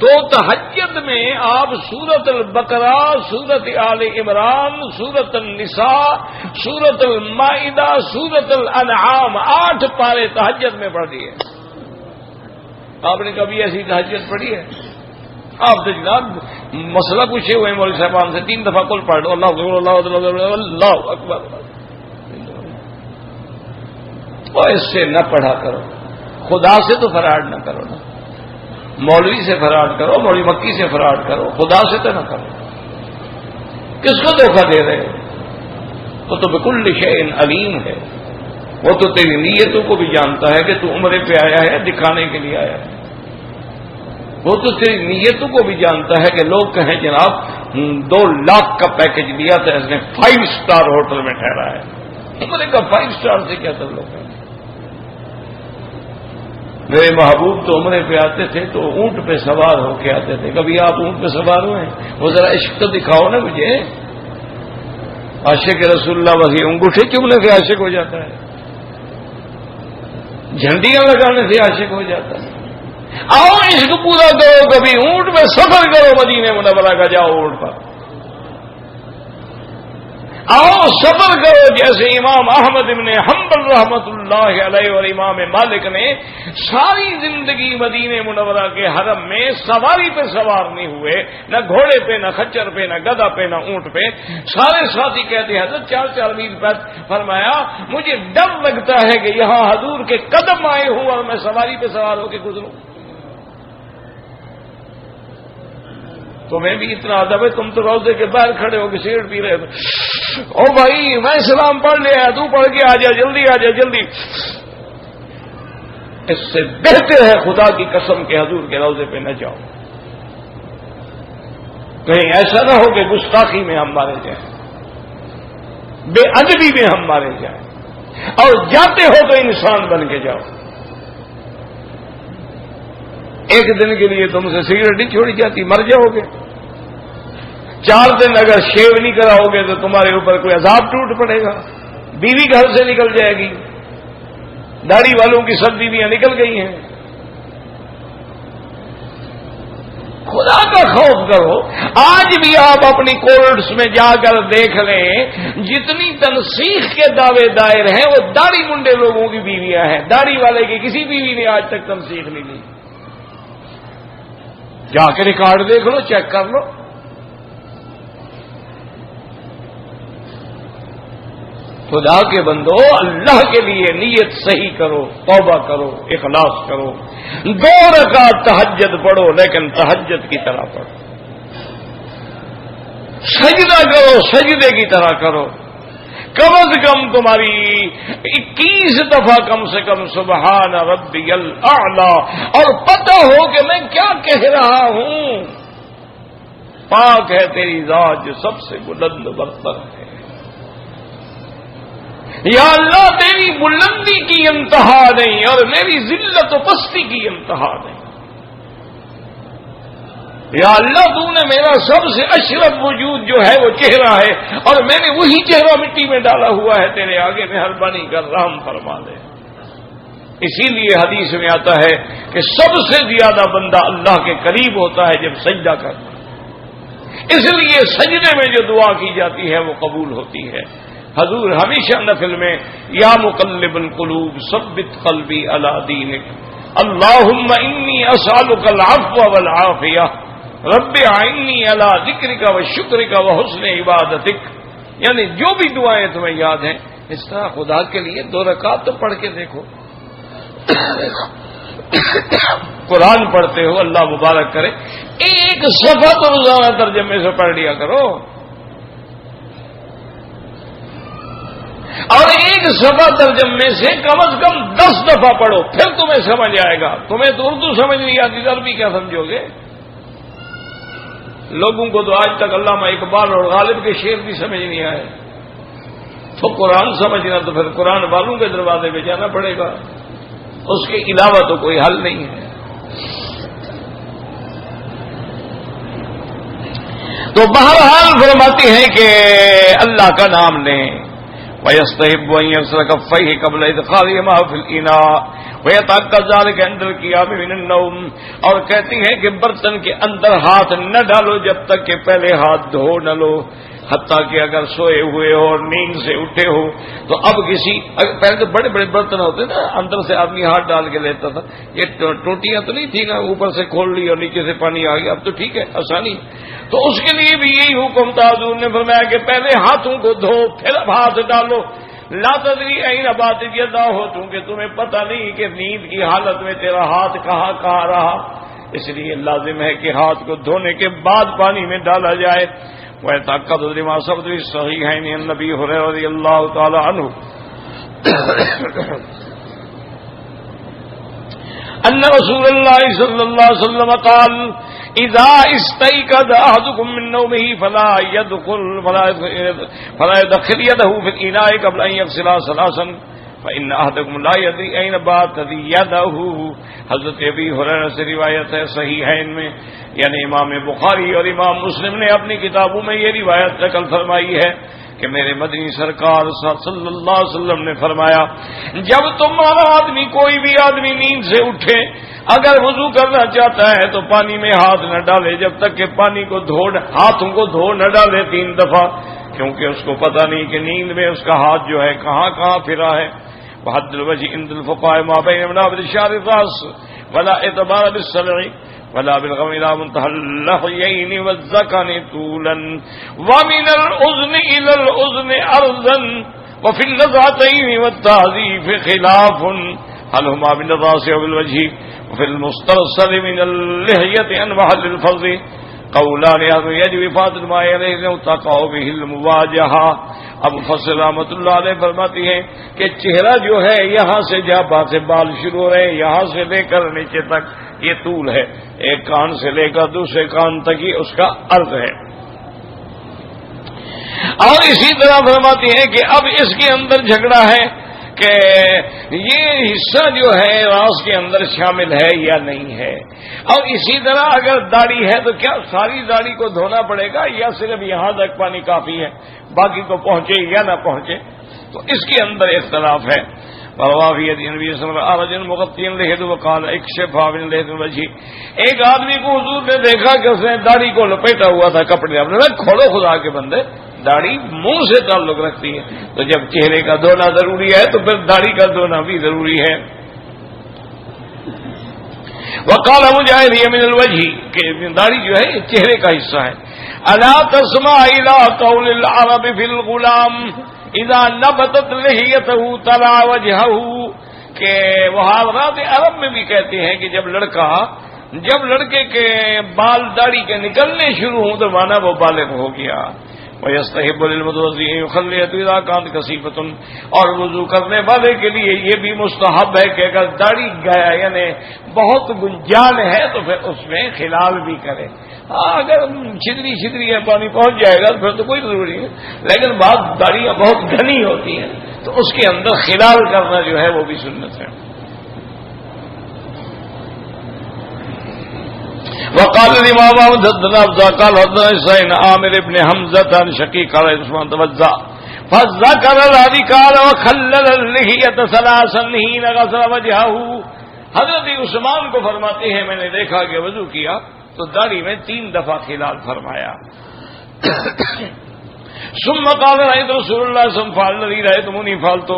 تو تہجد میں آپ سورت البقرہ، سورت آل عمران، سورت النساء، سورت المائدہ، سورت الانعام، 8 پارے تہجد میں پڑھ دیے۔ آپ نے کبھی ایسی تہجد پڑھی ہے؟ آپ تو جناب مسئلہ پوچھے ہوئے مولوی صاحبان سے، 3 دفعہ کل پڑھ دو، اللہ اکبر اللہ اکبر۔ اور اس سے نہ پڑھا کرو، خدا سے تو فراڈ نہ کرو نا، مولوی سے فراڈ کرو، مولوی مکی سے فراڈ کرو، خدا سے تو نہ کرو۔ کس کو دھوکہ دے رہے ہو؟ وہ تو بکل شیء علیم ہے، وہ تو تیری نیتوں کو بھی جانتا ہے کہ تو عمرے پہ آیا ہے دکھانے کے لیے آیا ہے، وہ تو تیری نیتوں کو بھی جانتا ہے کہ لوگ کہیں جناب 2 لاکھ کا پیکج لیا تھا اس نے، 5 اسٹار ہوٹل میں ٹھہرا ہے۔ عمرے کا 5 اسٹار سے کیا تعلق ہے؟ میرے محبوب تو عمرے پہ آتے تھے تو اونٹ پہ سوار ہو کے آتے تھے، کبھی آپ اونٹ پہ سوار ہوئے؟ وہ ذرا عشق تو دکھاؤ نا مجھے۔ عاشق رسول اللہ وہی انگوٹھے چومنے سے عاشق ہو جاتا ہے، جھنڈیاں لگانے سے عاشق ہو جاتا ہے؟ آؤ عشق پورا کرو، کبھی اونٹ میں سفر کرو، مدینے منورہ کا جاؤ اونٹ پر، آؤ صبر کرو، جیسے امام احمد ابن حنبل رحمت اللہ علیہ اور امام مالک نے ساری زندگی مدینہ منورہ کے حرم میں سواری پہ سوار نہیں ہوئے، نہ گھوڑے پہ، نہ خچر پہ، نہ گدھا پہ، نہ اونٹ پہ، سارے ساتھی کہتے ہیں حضرت 4 میل پہ، فرمایا مجھے ڈر لگتا ہے کہ یہاں حضور کے قدم آئے ہوں اور میں سواری پہ سوار ہو کے گزروں۔ تمہیں بھی اتنا ادب ہے، تم تو روزے کے باہر کھڑے ہو کے سگریٹ پی رہے تھے، او بھائی میں سلام پڑھ لیا، تو پڑھ کے آ جا، جلدی آ جا جلدی۔ اس سے بہتر ہے خدا کی قسم کے حضور کے روزے پہ نہ جاؤ، کہیں ایسا نہ ہو کہ گستاخی میں ہم مارے جائیں، بے ادبی میں ہم مارے جائیں، اور جاتے ہو تو انسان بن کے جاؤ۔ ایک دن کے لیے تم سے سگریٹ نہیں چھوڑی جاتی، مر جاؤ گے۔ 4 دن اگر شیو نہیں کراؤ گے تو تمہارے اوپر کوئی عذاب ٹوٹ پڑے گا، بیوی گھر سے نکل جائے گی، داڑھی والوں کی سب بیویاں نکل گئی ہیں۔ خدا کا خوف کرو۔ آج بھی آپ اپنی کورٹس میں جا کر دیکھ لیں، جتنی تنسیخ کے دعوے دائر ہیں وہ داڑھی منڈے لوگوں کی بیویاں ہیں، داڑھی والے کی کسی بیوی نے آج تک تنسیخ نہیں لی۔ جا کے ریکارڈ دیکھ لو، چیک کر لو۔ خدا کے بندو، اللہ کے لیے نیت صحیح کرو، توبہ کرو، اخلاص کرو، 2 رکعت تہجد پڑھو، لیکن تہجد کی طرح پڑھو، سجدہ کرو سجدے کی طرح کرو، کم از کم تمہاری 21 دفعہ کم سے کم سبحان ربی الاعلی، اور پتہ ہو کہ میں کیا کہہ رہا ہوں۔ پاک ہے تیری ذات جو سب سے بلند برتر ہے، یا اللہ تیری بلندی کی انتہا نہیں اور میری ذلت و پستی کی انتہا نہیں۔ یا اللہ تو نے میرا سب سے اشرف وجود جو ہے وہ چہرہ ہے، اور میں نے وہی چہرہ مٹی میں ڈالا ہوا ہے، تیرے آگے مہربانی کر رحم فرما دے۔ اسی لیے حدیث میں آتا ہے کہ سب سے زیادہ بندہ اللہ کے قریب ہوتا ہے جب سجدہ کرتا ہے، اس لیے سجدے میں جو دعا کی جاتی ہے وہ قبول ہوتی ہے۔ حضور ہمیشہ نفل میں یا مقلب القلوب ثبت قلبی علی دینک، اللہم انی اسألک العفو والعافیہ، رب اعنی علی ذکرک وشکرک وحسن عبادتک، یعنی جو بھی دعائیں تمہیں یاد ہیں اس طرح خدا کے لیے 2 رکعت تو پڑھ کے دیکھو۔ قرآن پڑھتے ہو، اللہ مبارک کرے، 1 صفحہ تو روزانہ ترجمے سے پڑھ لیا کرو، اور 1 صفحہ ترجمے سے کم از کم 10 دفعہ پڑھو، پھر تمہیں سمجھ آئے گا۔ تمہیں تو اردو سمجھ نہیں آتی، عربی کیا سمجھو گے؟ لوگوں کو تو آج تک علامہ اقبال اور غالب کے شعر بھی سمجھ نہیں آئے، تو قرآن سمجھنا تو پھر قرآن والوں کے دروازے پہ جانا پڑے گا، اس کے علاوہ تو کوئی حل نہیں ہے۔ تو بہرحال فرماتے ہیں کہ اللہ کا نام لیں، وَيَسْتَحِبُّ أَن يَغْسِلَ كَفَّيْهِ قَبْلَ إِدْخَالِهِمَا فِي الْإِنَاءِ وَيَتَأَكَّدَ ذَلِكَ عِندَ الْقِيَامِ مِنَ النَّوْمِ، اور کہتی ہیں کہ برتن کے اندر ہاتھ نہ ڈالو جب تک کہ پہلے ہاتھ دھو نہ لو، حتیٰ کہ اگر سوئے ہوئے ہو اور نیند سے اٹھے ہو تو اب پہلے تو بڑے بڑے برتن ہوتے نا، اندر سے آدمی ہاتھ ڈال کے لیتا تھا، یہ ٹوٹیاں تو نہیں تھی نا، اوپر سے کھول لی اور نیچے سے پانی آ گیا، اب تو ٹھیک ہے آسانی، تو اس کے لیے بھی یہی حکم تھا۔ حضور نے فرمایا کہ پہلے ہاتھوں کو دھو پھر ہاتھ ڈالو، لا تدری این باتت یدا ہو، چونکہ تمہیں پتہ نہیں کہ نیند کی حالت میں تیرا ہاتھ کہاں کہاں رہا، اس لیے لازم ہے کہ ہاتھ کو دھونے کے بعد پانی میں ڈالا جائے۔ وَيَتَأَكَّدُ لِمَا ثَبَتَ فِي الصَّحِيحَيْنِ عن ابي هريره رضي الله تعالى عنه ان رسول الله صلى الله عليه وسلم قال اذا استيقظ احدكم من نومه فلا يدخل يده في الاناء قبل ان يغسلها 3 فإن أحدكم لا يدري أين باتت يده۔ حضرت ابی ہریرہ سے روایت ہے صحیحین میں، یعنی امام بخاری اور امام مسلم نے اپنی کتابوں میں یہ روایت نقل فرمائی ہے کہ میرے مدنی سرکار صلی اللہ علیہ وسلم نے فرمایا، جب تمہارا آدمی کوئی بھی آدمی نیند سے اٹھے اگر وضو کرنا چاہتا ہے تو پانی میں ہاتھ نہ ڈالے جب تک کہ پانی کو ہاتھوں کو دھو نہ ڈالے 3 دفعہ، کیونکہ اس کو پتہ نہیں کہ نیند میں اس کا ہاتھ جو ہے کہاں کہاں پھرا ہے. وحد الوجه عند الفقهاء ما بين منابر الشعر الراس ولا اعتبار بالسلع ولا بالغم الى منتهى اللحيين والذقن طولا ومن الاذن الى الاذن ارضا وفي النزعتين والتعذيب خلاف هل هما بالراس او بالوجه وفي المسترسل من اللحية عن محل الفرض قولان يجب فاضل ما يليه تقع به المواجهة. اب مفسر رحمۃ اللہ علیہ فرماتی ہیں کہ چہرہ جو ہے یہاں سے جہاں سے بال شروع ہو رہے ہیں یہاں سے لے کر نیچے تک یہ طول ہے، ایک کان سے لے کر دوسرے کان تک ہی اس کا عرض ہے. اور اسی طرح فرماتی ہیں کہ اب اس کے اندر جھگڑا ہے کہ یہ حصہ جو ہے راس کے اندر شامل ہے یا نہیں ہے. اور اسی طرح اگر داڑھی ہے تو کیا ساری داڑھی کو دھونا پڑے گا یا صرف یہاں تک پانی کافی ہے، باقی کو پہنچے یا نہ پہنچے؟ تو اس کے اندر اختلاف ہے. ایک آدمی کو حضور نے دیکھا کہ اس نے داڑھی کو لپیٹا ہوا تھا کپڑے، اپنے کھولو خدا کے بندے، داڑھی منہ سے تعلق رکھتی ہے، تو جب چہرے کا دھونا ضروری ہے تو پھر داڑھی کا دھونا بھی ضروری ہے. وقال مجاہد من الوجہ کہ داڑھی جو ہے چہرے کا حصہ ہے. الا تسمع الى قول العرب في الغلام اذا نبتت لحيته تلا وجهه کہ محاورات عرب میں بھی کہتے ہیں کہ جب لڑکے کے بال داڑھی کے نکلنے شروع ہوں تو مانا وہ بالغ ہو گیا. وَيَسْتَحِبُّ لِلْمُتَوَضِّئِ أَن يُخَلِّيَ إِذَا كَانَتْ كَثِيفَةٌ اور وضو کرنے والے کے لیے یہ بھی مستحب ہے کہ اگر داڑھی گیا یعنی بہت گنجان ہے تو پھر اس میں خلال بھی کرے. اگر چھدری ہے پانی پہنچ جائے گا تو پھر تو کوئی ضروری ہے، لیکن بعض داڑیاں بہت گھنی ہوتی ہیں تو اس کے اندر خلال کرنا جو ہے وہ بھی سنت ہے. وقال الامام حدثنا قال حدثنا حسين عامر بن حمزه عن شقيق قال عثمان توضا فذكر الذي قال وخلل اللحيه ثلاثا حين غسل وجهه. حضرت عثمان کو فرماتے ہیں میں نے دیکھا کہ وضو کیا تو داڑھی میں 3 دفعہ خلال فرمایا. ثم قال رأيت رسول الله صلى الله عليه وسلم رأيتموني فعلت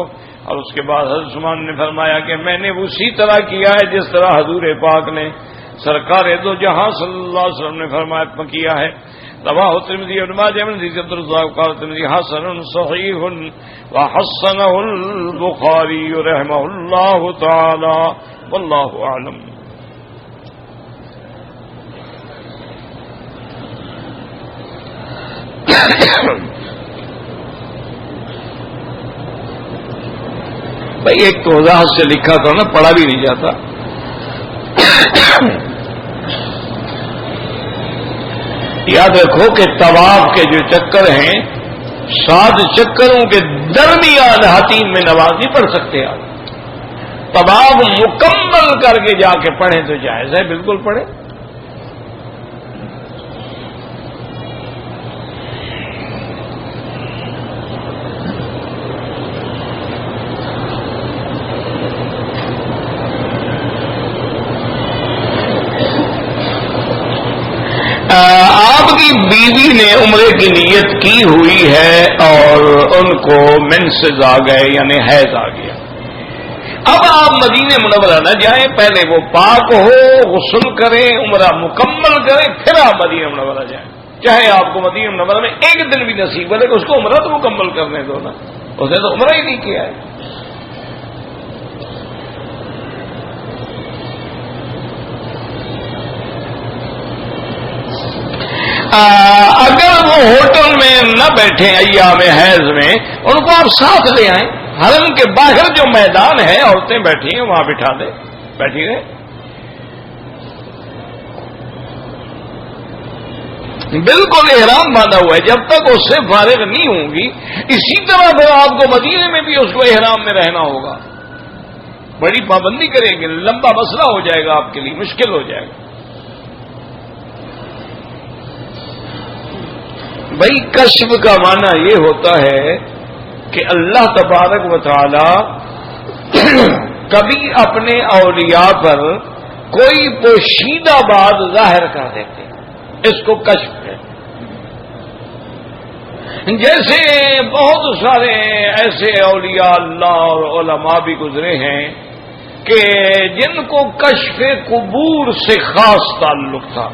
اور اس کے بعد حضرت عثمان نے فرمایا کہ میں نے اسی طرح کیا ہے جس طرح حضور پاک نے سرکار دو جہاں صلی اللہ علیہ وسلم نے فرمایا کیا ہے. رواه الترمذي وابن ماجه من حديث عبد الرزاق قال الترمذي حسن صحيح وحسنه البخاري رحمه الله تعالى والله اعلم. بھائی ایک تو وضاحت سے لکھا تھا نا، پڑھا بھی نہیں جاتا. یاد رکھو کہ طواف کے جو چکر ہیں 7 چکروں کے درمیان حتیم میں نماز نہیں پڑھ سکتے آپ. طواف مکمل کر کے جا کے پڑھیں تو جائز ہے، بالکل پڑھیں. آپ کی بیوی نے عمرے کی نیت کی ہوئی ہے اور ان کو منسز آ گئے یعنی حیض آ گیا. اب آپ مدینہ منورہ نہ جائیں، پہلے وہ پاک ہو، غسل کریں، عمرہ مکمل کریں، پھر آپ مدینہ منورہ جائیں. چاہے آپ کو مدینہ منورہ میں 1 دن بھی نصیب ہے لیکن اس کو عمرہ تو مکمل کرنے دو نا، اس نے تو عمرہ ہی نہیں کیا ہے. اگر وہ ہوٹل میں نہ بیٹھے ایام حیض میں، ان کو آپ ساتھ لے آئیں. حرم کے باہر جو میدان ہے عورتیں بیٹھی ہیں وہاں بٹھا دیں، بیٹھی رہے. بالکل احرام باندھا ہوا ہے جب تک اس سے فارغ نہیں ہوں گی. اسی طرح پھر آپ کو مدینے میں بھی اس کو احرام میں رہنا ہوگا. بڑی پابندی کریں گے، لمبا مسئلہ ہو جائے گا، آپ کے لیے مشکل ہو جائے گا. بھائی کشف کا معنی یہ ہوتا ہے کہ اللہ تبارک و تعالی کبھی اپنے اولیاء پر کوئی پوشیدہ بات ظاہر کر دیتے ہیں، اس کو کشف ہے. جیسے بہت سارے ایسے اولیاء اللہ اور علماء بھی گزرے ہیں کہ جن کو کشف قبور سے خاص تعلق تھا،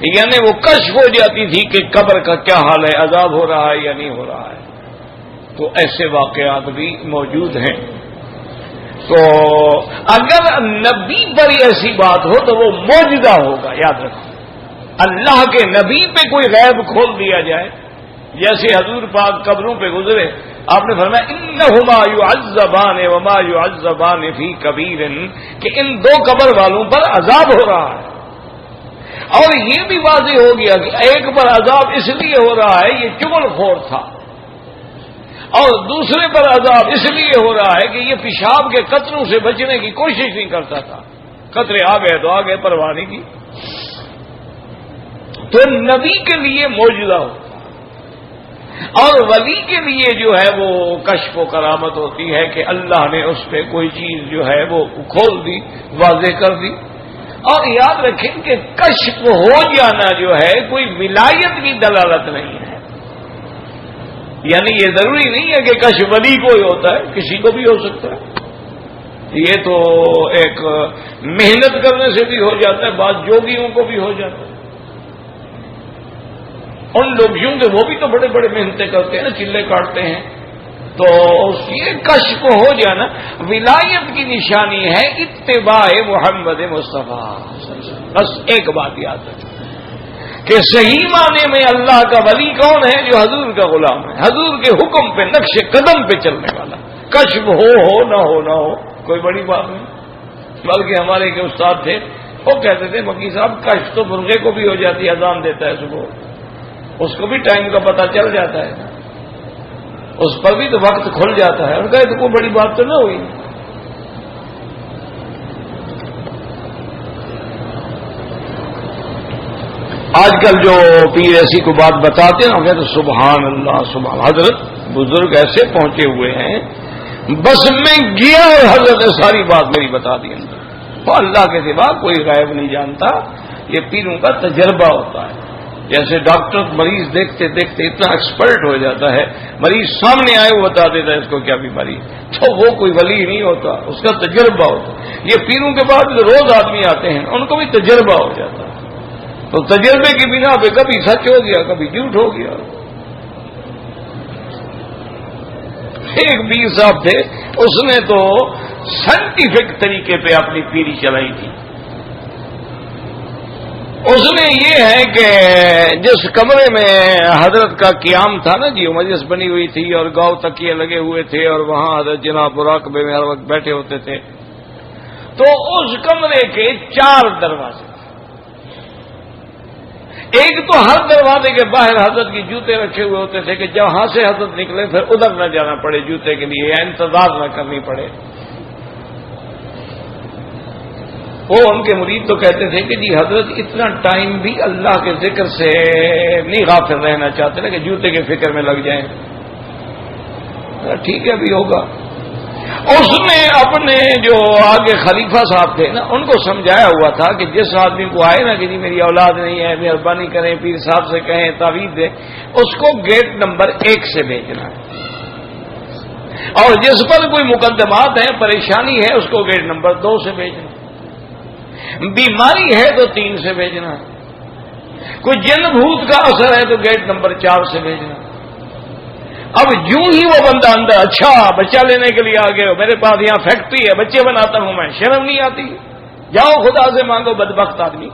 یعنی وہ کشف ہو جاتی تھی کہ قبر کا کیا حال ہے، عذاب ہو رہا ہے یا نہیں ہو رہا ہے. تو ایسے واقعات بھی موجود ہیں. تو اگر نبی پر ایسی بات ہو تو وہ معجزہ ہوگا. یاد رکھو، اللہ کے نبی پہ کوئی غیب کھول دیا جائے، جیسے حضور پاک قبروں پہ گزرے، آپ نے فرمایا انہما یعذبان وما یعذبان فی کبیر، کہ ان دو قبر والوں پر عذاب ہو رہا ہے. اور یہ بھی واضح ہو گیا کہ ایک پر عذاب اس لیے ہو رہا ہے یہ چغل خور تھا، اور دوسرے پر عذاب اس لیے ہو رہا ہے کہ یہ پیشاب کے قطروں سے بچنے کی کوشش نہیں کرتا تھا. قطرے آ گئے تو آ گئے، پرواہ نہیں کی. تو نبی کے لیے معجزہ ہو، اور ولی کے لیے جو ہے وہ کشف و کرامت ہوتی ہے کہ اللہ نے اس پہ کوئی چیز جو ہے وہ کھول دی، واضح کر دی. اور یاد رکھیں کہ کشف ہو جانا جو ہے کوئی ولایت کی دلالت نہیں ہے. یعنی یہ ضروری نہیں ہے کہ کشف ولی کو ہی ہوتا ہے، کسی کو بھی ہو سکتا ہے. یہ تو ایک محنت کرنے سے بھی ہو جاتا ہے، بعض جوگیوں کو بھی ہو جاتا ہے. ان لوگوں کے وہ بھی تو بڑے بڑے محنتیں کرتے ہیں نا، چلے کاٹتے ہیں. تو یہ کشف ہو جانا ولایت کی نشانی ہے، اتباع محمد مصطفیٰ. بس ایک بات یاد رکھیں کہ صحیح معنی میں اللہ کا ولی کون ہے؟ جو حضور کا غلام ہے، حضور کے حکم پہ نقش قدم پہ چلنے والا. کشف ہو نہ ہو کوئی بڑی بات نہیں. بلکہ ہمارے کے استاد تھے، وہ کہتے تھے مکی صاحب کشف تو مرغے کو بھی ہو جاتی ہے، اذان دیتا ہے صبح، اس کو بھی ٹائم کا پتہ چل جاتا ہے، اس پر بھی تو وقت کھل جاتا ہے. اور کہے تو کوئی بڑی بات تو نہ ہوئی. آج کل جو پیر ایسی کو بات بتاتے ہیں ہمیں تو سبحان اللہ سبحان. حضرت بزرگ ایسے پہنچے ہوئے ہیں، بس میں گیا اور حضرت نے ساری بات میری بتا دی. اندر وہ اللہ کے سوا کوئی غیب نہیں جانتا. یہ پیروں کا تجربہ ہوتا ہے. جیسے ڈاکٹر مریض دیکھتے دیکھتے اتنا ایکسپرٹ ہو جاتا ہے، مریض سامنے آئے وہ بتا دیتا ہے اس کو کیا بیماری، تو وہ کوئی ولی نہیں ہوتا، اس کا تجربہ ہوتا. یہ پیروں کے بعد جو روز آدمی آتے ہیں ان کو بھی تجربہ ہو جاتا ہے. تو تجربے کی بنا پہ کبھی سچ ہو گیا کبھی جھوٹ ہو گیا. ایک پیر صاحب تھے، اس نے تو سائنٹیفک طریقے پہ اپنی پیری چلائی تھی. اس نے یہ ہے کہ جس کمرے میں حضرت کا قیام تھا نا جی، مجلس بنی ہوئی تھی اور گاؤں تکیے لگے ہوئے تھے اور وہاں حضرت جناب مراقبے میں ہر وقت بیٹھے ہوتے تھے. تو اس کمرے کے 4 دروازے، ایک تو ہر دروازے کے باہر حضرت کی جوتے رکھے ہوئے ہوتے تھے کہ جہاں سے حضرت نکلے پھر ادھر نہ جانا پڑے جوتے کے لیے، یا انتظار نہ کرنی پڑے. وہ ان کے مرید تو کہتے تھے کہ جی حضرت اتنا ٹائم بھی اللہ کے ذکر سے نہیں غافل رہنا چاہتے نا کہ جوتے کے فکر میں لگ جائیں. ٹھیک ہے بھی ہوگا. اس نے اپنے جو آگے خلیفہ صاحب تھے نا ان کو سمجھایا ہوا تھا کہ جس آدمی کو آئے نا کہ جی میری اولاد نہیں ہے، مہربانی کریں پیر صاحب سے کہیں تعویذ دیں، اس کو گیٹ نمبر 1 سے بھیجنا ہے. اور جس پر کوئی مقدمات ہیں پریشانی ہے اس کو گیٹ نمبر 2 سے بھیجنا. بیماری ہے تو 3 سے بھیجنا. کوئی جن بھوت کا اثر ہے تو گیٹ نمبر 4 سے بھیجنا. اب یوں ہی وہ بندہ اندر اچھا بچہ لینے کے لیے آ گئے، میرے پاس یہاں فیکٹری ہے بچے بناتا ہوں میں، شرم نہیں آتی؟ جاؤ خدا سے مانگو. بدبخت آدمی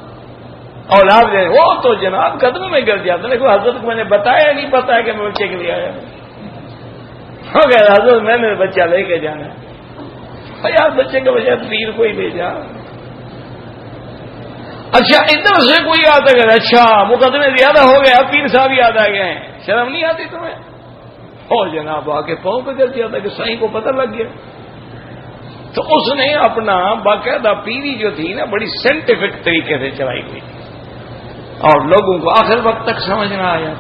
اولاد دے، وہ تو جناب قدم میں گر جاتا. دیکھو حضرت کو میں نے بتایا نہیں پتا ہے کہ میں بچے کے لیے آیا ہو گیا. حضرت میں نے بچہ لے کے جانا ہے یار، بچے کے بجائے پیر کو ہی بھیجا. اچھا ادھر سے کوئی آتا کہ اچھا مقدمے زیادہ ہو گئے، پیر صاحب یاد آ گئے ہیں، شرم نہیں آتی تمہیں؟ اور جناب آ کے پاؤں پہ گر جاتا کہ سائیں کو پتہ لگ گیا. تو اس نے اپنا باقاعدہ پیری جو تھی نا بڑی سائنٹیفک طریقے سے چلائی ہوئی تھی اور لوگوں کو آخر وقت تک سمجھنا آیا.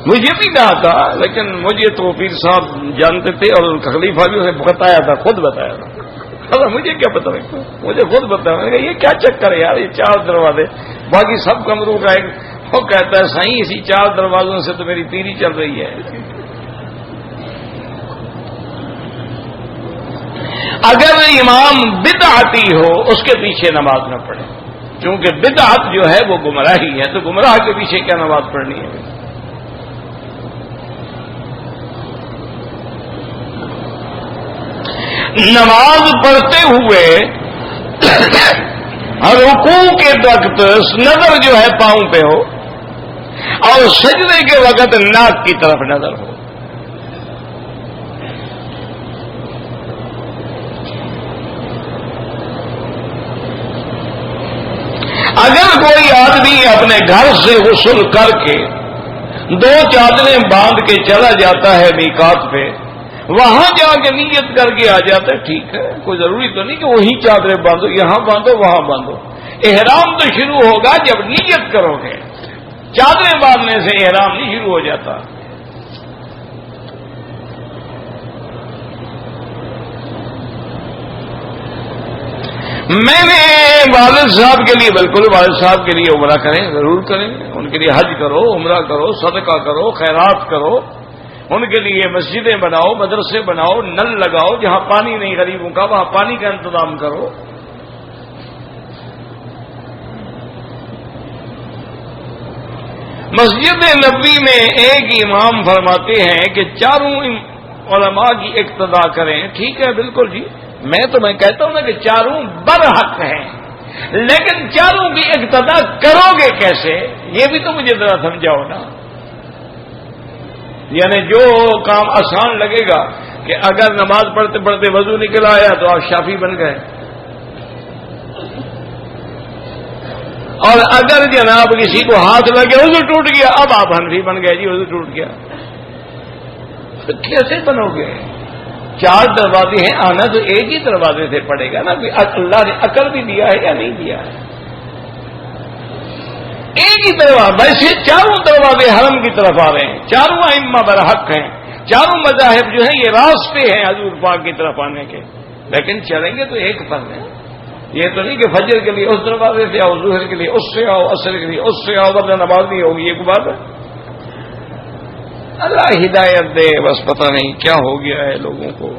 مجھے بھی نہ آتا لیکن مجھے تو پیر صاحب جانتے تھے اور خلیفہ بھی اسے بتایا تھا، خود بتایا تھا. مجھے کیا پتا، مجھے خود بتایا. یہ کیا چکر ہے یار، یہ 4 دروازے باقی سب کمروں کا ایک وہ کہتا ہے صحیح اسی 4 دروازوں سے تو میری تیری چل رہی ہے. اگر امام بدعتی ہو اس کے پیچھے نماز نہ پڑھے، کیونکہ بدعت جو ہے وہ گمراہی ہے، تو گمراہ کے پیچھے کیا نماز پڑھنی ہے؟ نماز پڑھتے ہوئے رکوع کے وقت نظر جو ہے پاؤں پہ ہو اور سجدے کے وقت ناک کی طرف نظر ہو. اگر کوئی آدمی اپنے گھر سے غسل کر کے 2 چادریں باندھ کے چلا جاتا ہے میقات پہ، وہاں جا کے نیت کر کے آ جاتا ہے، ٹھیک ہے، کوئی ضروری تو نہیں کہ وہی چادریں باندھو، یہاں باندھو وہاں باندھو. احرام تو شروع ہوگا جب نیت کرو گے، چادریں باندھنے سے احرام نہیں شروع ہو جاتا. میں نے والد صاحب کے لیے، بالکل والد صاحب کے لیے عمرہ کریں، ضرور کریں، ان کے لیے حج کرو، عمرہ کرو، صدقہ کرو، خیرات کرو، ان کے لیے مسجدیں بناؤ، مدرسے بناؤ، نل لگاؤ، جہاں پانی نہیں غریبوں کا وہاں پانی کا انتظام کرو. مسجد نبوی میں ایک امام فرماتے ہیں کہ 4 علماء کی اقتداء کریں. ٹھیک ہے، بالکل جی، میں کہتا ہوں نا کہ 4 برحق ہیں، لیکن 4 کی اقتداء کرو گے کیسے، یہ بھی تو مجھے ذرا سمجھاؤ نا. یعنی جو کام آسان لگے گا کہ اگر نماز پڑھتے پڑھتے وضو نکل آیا تو آپ شافی بن گئے، اور اگر جناب کسی کو ہاتھ لگے وضو ٹوٹ گیا، اب آپ حنفی بن گئے، جی وضو ٹوٹ گیا. تو کیسے بنو گے؟ 4 دروازے ہیں، آنا تو ایک ہی دروازے سے پڑے گا نا. اللہ نے عقل بھی دیا ہے یا نہیں دیا ہے؟ ایک ہی دروازہ. ویسے 4 دروازے حرم کی طرف آ رہے ہیں، 4 ائمہ برحق ہیں، 4 مذاہب جو ہیں یہ راستے ہیں حضور پاک کی طرف آنے کے، لیکن چلیں گے تو ایک پر ہیں. یہ تو نہیں کہ فجر کے لیے اس دروازے سے آؤ، ظہر کے لیے اس سے آؤ، عصر کے لیے اس سے آؤ، ورنہ نماز نہیں ہوگی. یہ کوئی بات ہے؟ اللہ ہدایت دے، بس پتہ نہیں کیا ہو گیا ہے لوگوں کو.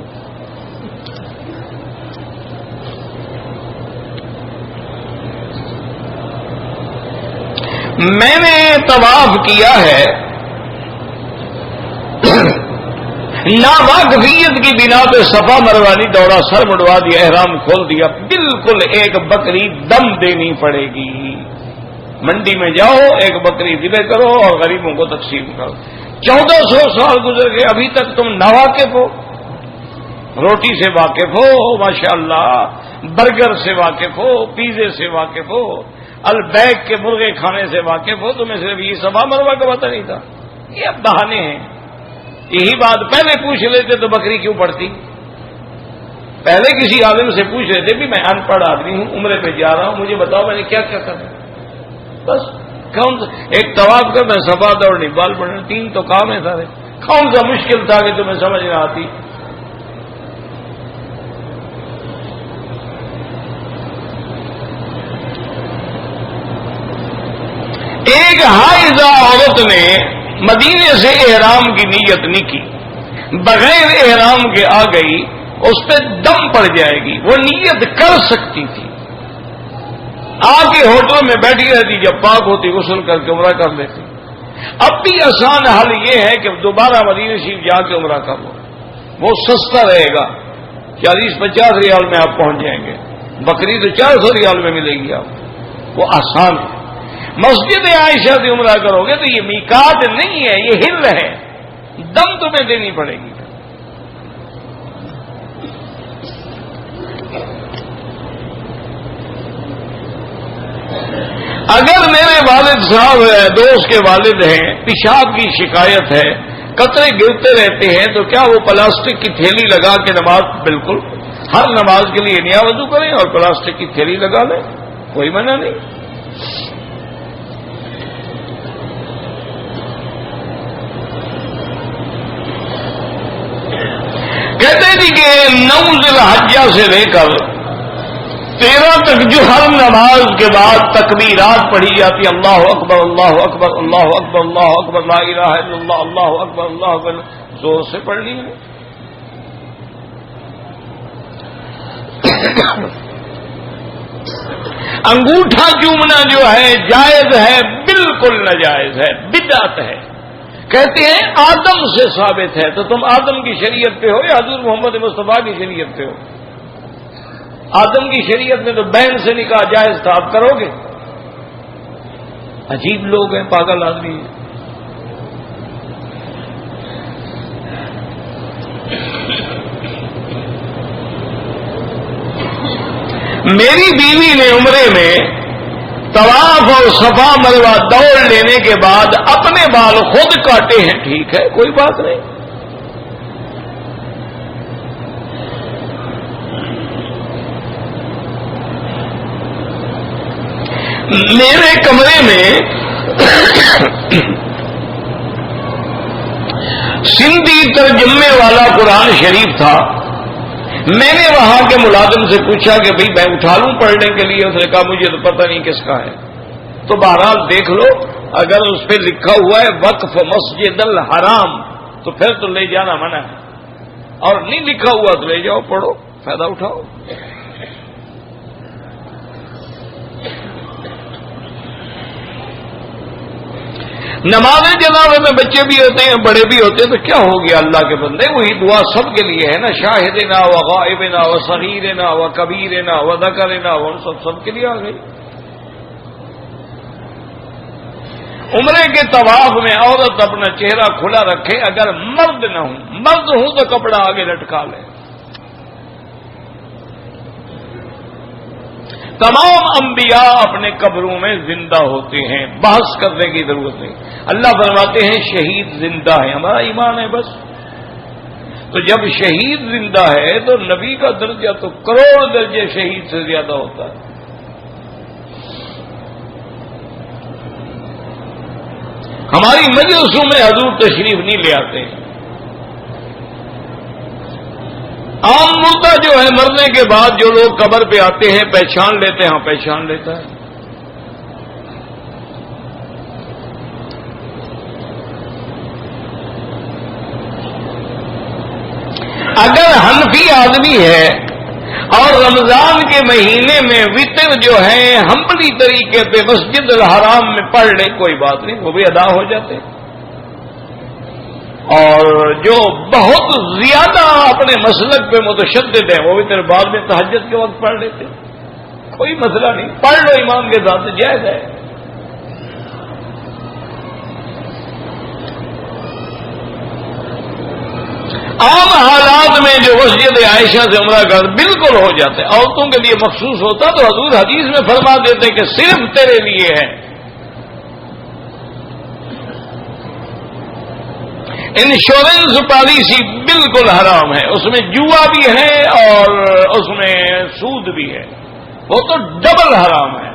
میں نے طواف کیا ہے، ناواقفیت کی بنا پہ صفا مروہ نہیں دوڑا، سر مڑوا دیا، احرام کھول دیا. بالکل ایک بکری دم دینی پڑے گی. منڈی میں جاؤ، ایک بکری ذبح کرو اور غریبوں کو تقسیم کرو. 1400 سال گزر گئے، ابھی تک تم ناواقف ہو. روٹی سے واقف ہو ماشاءاللہ، برگر سے واقف ہو، پیزے سے واقف ہو، البیک کے مرغے کھانے سے واقف ہو، تمہیں صرف یہ صفا مروہ کا پتہ نہیں تھا. یہ اب بہانے ہیں. یہی بات پہلے پوچھ لیتے تو بکری کیوں پڑتی؟ پہلے کسی عالم سے پوچھ لیتے بھی میں ان پڑھ آدمی ہوں، عمرے پہ جا رہا ہوں، مجھے بتاؤ میں نے کیا کیا کرنا. بس کون سا ایک طواف کرنا، صفا دوڑنی، بال پڑھنا، 3 تو کام ہے سارے. کون سا مشکل تھا کہ تمہیں سمجھ نہ آتی؟ ایک حائضہ عورت نے مدینے سے احرام کی نیت نہیں کی، بغیر احرام کے آ گئی، اس پہ دم پڑ جائے گی. وہ نیت کر سکتی تھی، آ کے ہوٹل میں بیٹھی رہتی، جب پاک ہوتی غسل کر کے عمرہ کر لیتی. اب بھی آسان حل یہ ہے کہ دوبارہ مدینہ شریف جا کے عمرہ کر لو، وہ سستا رہے گا. 40-50 ریال میں آپ پہنچ جائیں گے. بکری تو 400 ریال میں ملے گی آپ کو. وہ آسان ہے. مسجد عائشہ سے عمرہ کرو گے تو یہ میقات نہیں ہے، یہ ہل ہے، دم تمہیں دینی پڑے گی. اگر میرے والد صاحب دوست کے والد ہیں، پیشاب کی شکایت ہے، قطرے گرتے رہتے ہیں، تو کیا وہ پلاسٹک کی تھیلی لگا کے نماز، بالکل ہر نماز کے لیے نیا وضو کریں اور پلاسٹک کی تھیلی لگا لیں، کوئی منع نہیں. کہتے تھے کہ 9 ذی الحجہ سے لے کر 13 تک جو ہر نماز کے بعد تکبیرات پڑھی جاتی، اللہ اکبر اللہ اکبر اللہ اکبر اللہ اکبر لا الہ الا اللہ اللہ اکبر اللہ اکبر، زور سے پڑھ لی ہے۔ انگوٹھا چومنا جو ہے جائز ہے، بالکل ناجائز ہے، بدعت ہے۔ کہتے ہیں آدم سے ثابت ہے، تو تم آدم کی شریعت پہ ہو یا حضور محمد مصطفیٰ کی شریعت پہ ہو؟ آدم کی شریعت میں تو بہن سے نکاح جائز تھا، آپ کرو گے؟ عجیب لوگ ہیں، پاگل آدمی ہیں۔ میری بیوی نے عمرے میں طواف اور صفا مروہ دوڑ لینے کے بعد اپنے بال خود کاٹے ہیں، ٹھیک ہے، کوئی بات نہیں۔ میرے کمرے میں سندھی ترجمے والا قرآن شریف تھا، میں نے وہاں کے ملازم سے پوچھا کہ بھئی میں اٹھا لوں پڑھنے کے لیے؟ اس نے کہا مجھے تو پتہ نہیں کس کا ہے۔ تو بہرحال دیکھ لو، اگر اس پہ لکھا ہوا ہے وقف مسجد الحرام تو پھر تو لے جانا منع ہے، اور نہیں لکھا ہوا تو لے جاؤ، پڑھو، فائدہ اٹھاؤ۔ نماز جنازے میں بچے بھی ہوتے ہیں، بڑے بھی ہوتے ہیں، تو کیا ہو گیا اللہ کے بندے، وہی دعا سب کے لیے ہے نا، شاہدنا و غائبنا و صغیرنا و کبیرنا و ذکرنا، وہ سب کے لیے آ گئی۔ عمرے کے طواف میں عورت اپنا چہرہ کھلا رکھے، اگر مرد نہ ہوں، مرد ہوں تو کپڑا آگے لٹکا لے۔ تمام انبیاء اپنے قبروں میں زندہ ہوتے ہیں، بحث کرنے کی ضرورت نہیں۔ اللہ فرماتے ہیں شہید زندہ ہے، ہمارا ایمان ہے بس۔ تو جب شہید زندہ ہے تو نبی کا درجہ تو کروڑ درجے شہید سے زیادہ ہوتا ہے۔ ہماری مجلسوں میں حضور تشریف نہیں لے آتے ہیں۔ عام مردہ جو ہے مرنے کے بعد جو لوگ قبر پہ آتے ہیں پہچان لیتے ہیں، ہاں پہچان لیتا ہے۔ اگر حنفی آدمی ہے اور رمضان کے مہینے میں وطر جو ہے ہمبلی طریقے پہ مسجد الحرام میں پڑھ لے، کوئی بات نہیں، وہ بھی ادا ہو جاتے۔ اور جو بہت زیادہ اپنے مسلک پہ متشدد ہیں وہ وطر بعد میں تہجد کے وقت پڑھ لیتے، کوئی مسئلہ نہیں، پڑھ لو امام کے ساتھ، جائز ہے۔ عام حالات میں جو مسجد عائشہ سے عمرہ کر بالکل ہو جاتا ہے، عورتوں کے لیے مخصوص ہوتا تو حضور حدیث میں فرما دیتے کہ صرف تیرے لیے ہے۔ انشورنس پالیسی بالکل حرام ہے، اس میں جوا بھی ہے اور اس میں سود بھی ہے، وہ تو ڈبل حرام ہے۔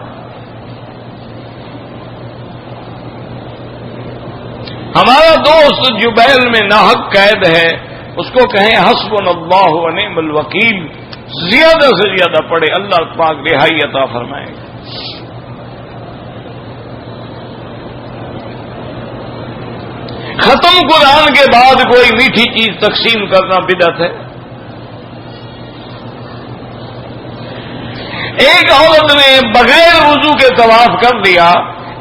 ہمارا دوست جبیل میں ناحق قید ہے، اس کو کہیں حسبنا اللہ و نعم الوکیل، زیادہ سے زیادہ پڑھے، اللہ پاک رہائی عطا فرمائے گا۔ ختم قرآن کے بعد کوئی میٹھی چیز تقسیم کرنا بدعت ہے۔ ایک عورت نے بغیر وضو کے طواف کر دیا،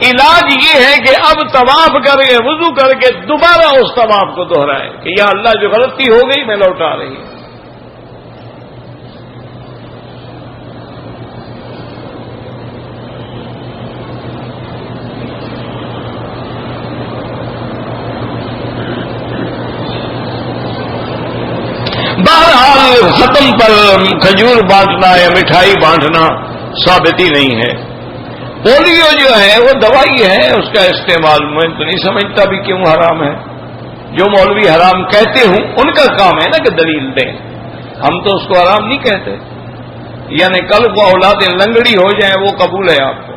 علاج یہ ہے کہ اب طواف کر کے وضو کر کے دوبارہ اس طواف کو دہرائے کہ یا اللہ جو غلطی ہو گئی میں لوٹا رہی ہوں۔ بہرحال ختم پر کھجور بانٹنا یا مٹھائی بانٹنا ثابت ہی نہیں ہے۔ پولیو جو ہے وہ دوائی ہے، اس کا استعمال میں تو نہیں سمجھتا بھی کیوں حرام ہے۔ جو مولوی حرام کہتے ہوں ان کا کام ہے نا کہ دلیل دیں، ہم تو اس کو حرام نہیں کہتے۔ یعنی کل کو اولادیں لنگڑی ہو جائیں وہ قبول ہے آپ کو،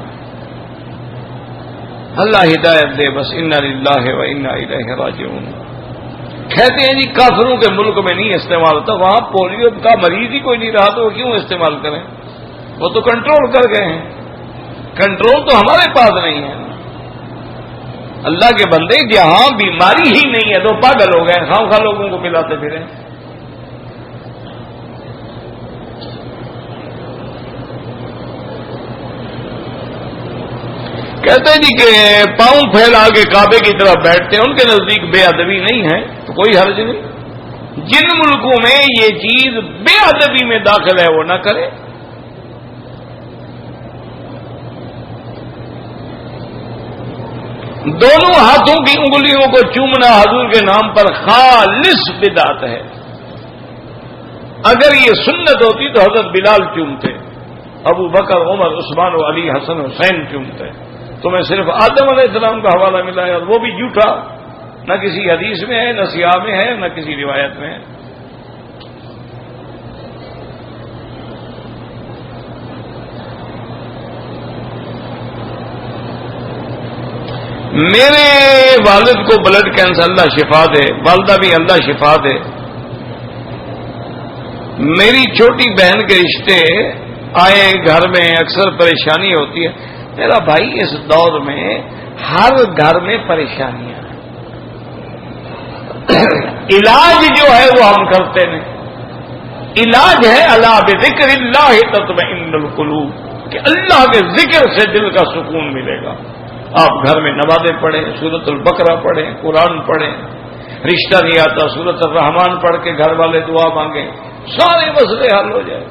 اللہ ہدایت دے بس، انا للہ و انا الیہ راجعون۔ کہتے ہیں جی کافروں کے ملک میں نہیں استعمال ہوتا، وہاں پولیو کا مریض ہی کوئی نہیں رہا تو وہ کیوں استعمال کریں؟ وہ تو کنٹرول کر گئے ہیں. کنٹرول تو ہمارے پاس نہیں ہے. اللہ کے بندے جہاں بیماری ہی نہیں ہے تو پاگل ہو گئے, خواہ خواہ لوگوں کو پلاتے پھریں. کہتے ہیں جی کہ پاؤں پھیلا کے کعبے کی طرف بیٹھتے ہیں, ان کے نزدیک بے ادبی نہیں ہے تو کوئی حرج نہیں. جن ملکوں میں یہ چیز بے ادبی میں داخل ہے وہ نہ کرے. دونوں ہاتھوں کی انگلیوں کو چومنا حضور کے نام پر خالص بدعت ہے. اگر یہ سنت ہوتی تو حضرت بلال چومتے, ابو بکر, عمر, عثمان و علی, حسن, حسین چومتے. تمہیں صرف آدم علیہ السلام کا حوالہ ملا ہے اور وہ بھی جھوٹا, نہ کسی حدیث میں ہے, نہ سیاہ میں ہے, نہ کسی روایت میں ہے. میرے والد کو بلڈ کینسر, اللہ شفا دے, والدہ بھی اللہ شفا دے. میری چھوٹی بہن کے رشتے آئے گھر میں اکثر پریشانی ہوتی ہے. میرا بھائی اس دور میں ہر گھر میں پریشانیاں ہیں. علاج جو ہے وہ ہم کرتے ہیں. علاج ہے الا بذکر اللہ تطمئن القلوب, کہ اللہ کے ذکر سے دل کا سکون ملے گا. آپ گھر میں نمازیں پڑھیں, سورۃ البقرہ پڑھیں, قرآن پڑھیں. رشتہ نہیں آتا, سورۃ الرحمن پڑھ کے گھر والے دعا مانگیں, سارے مسئلے حل ہو جائیں.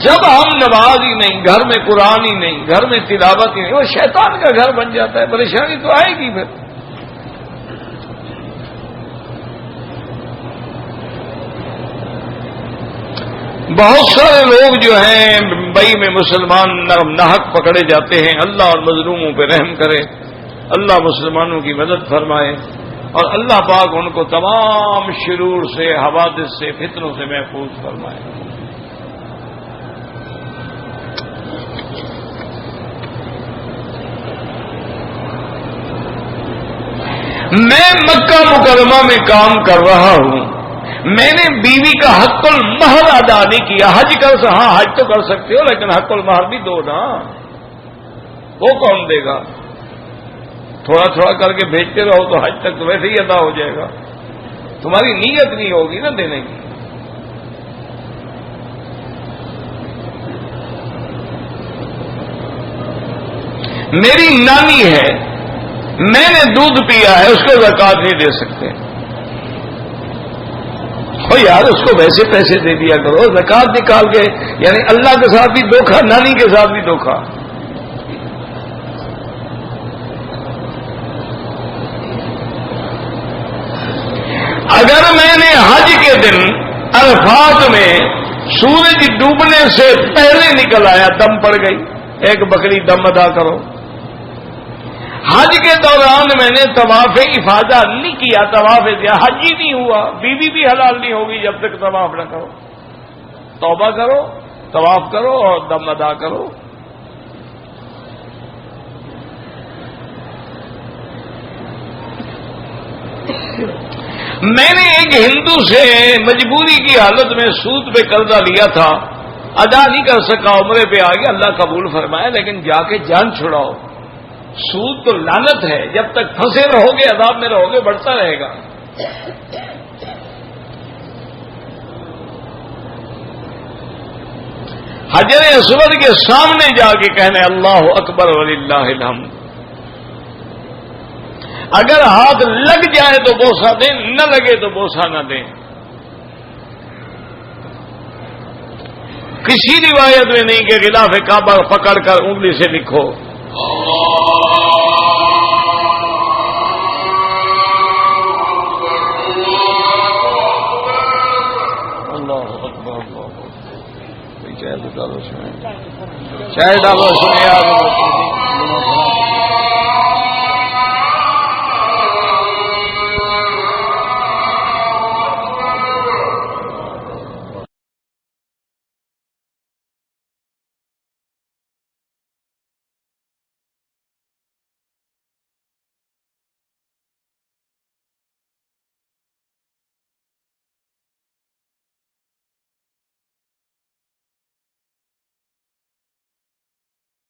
جب ہم نماز ہی نہیں, گھر میں قرآن ہی نہیں, گھر میں تلاوت ہی نہیں, وہ شیطان کا گھر بن جاتا ہے. پریشانی تو آئے گی پھر. بہت سارے لوگ جو ہیں ممبئی میں مسلمان ناحق پکڑے جاتے ہیں. اللہ اور مظلوموں پہ رحم کرے, اللہ مسلمانوں کی مدد فرمائے, اور اللہ پاک ان کو تمام شرور سے, حوادث سے, فتنوں سے محفوظ فرمائے. میں مکہ مکرمہ میں کام کر رہا ہوں. میں نے بیوی کا حق المہر ادا نہیں کیا. حج کر, ہاں حج تو کر سکتے ہو لیکن حق المہر بھی دو نا. وہ کون دے گا؟ تھوڑا تھوڑا کر کے بھیجتے رہو تو حج تک تو ویسے ہی ادا ہو جائے گا. تمہاری نیت نہیں ہوگی نا دینے کی. میری نانی ہے, میں نے دودھ پیا ہے, اس کو زکات نہیں دے سکتے. ہو یار, اس کو ویسے پیسے دے دیا کرو, زکات نکال کے. یعنی اللہ کے ساتھ بھی دھوکھا, نانی کے ساتھ بھی دھوکھا. اگر میں نے حج کے دن عرفات میں سورج ڈوبنے سے پہلے نکل آیا, دم پڑ گئی, ایک بکری دم ادا کرو. حج کے دوران میں نے طواف افاضہ نہیں کیا, طواف کیا, حج ہی نہیں ہوا. بیوی بھی حلال نہیں ہوگی جب تک طواف نہ کرو. توبہ کرو, طواف کرو اور دم ادا کرو. میں نے ایک ہندو سے مجبوری کی حالت میں سود پہ قرضہ لیا تھا, ادا نہیں کر سکا, عمرے پہ آ گیا, اللہ قبول فرمائے, لیکن جا کے جان چھڑاؤ. سود تو لعنت ہے, جب تک پھنسے رہو گے, عذاب میں رہو گے, بڑھتا رہے گا. حجر اسود کے سامنے جا کے کہنے اللہ اکبر وللہ الحمد. اگر ہاتھ لگ جائے تو بوسہ دیں, نہ لگے تو بوسہ نہ دیں. کسی روایت میں نہیں کہ غلاف کعبہ پکڑ کر انگلی سے لکھو. شاید آپ سنے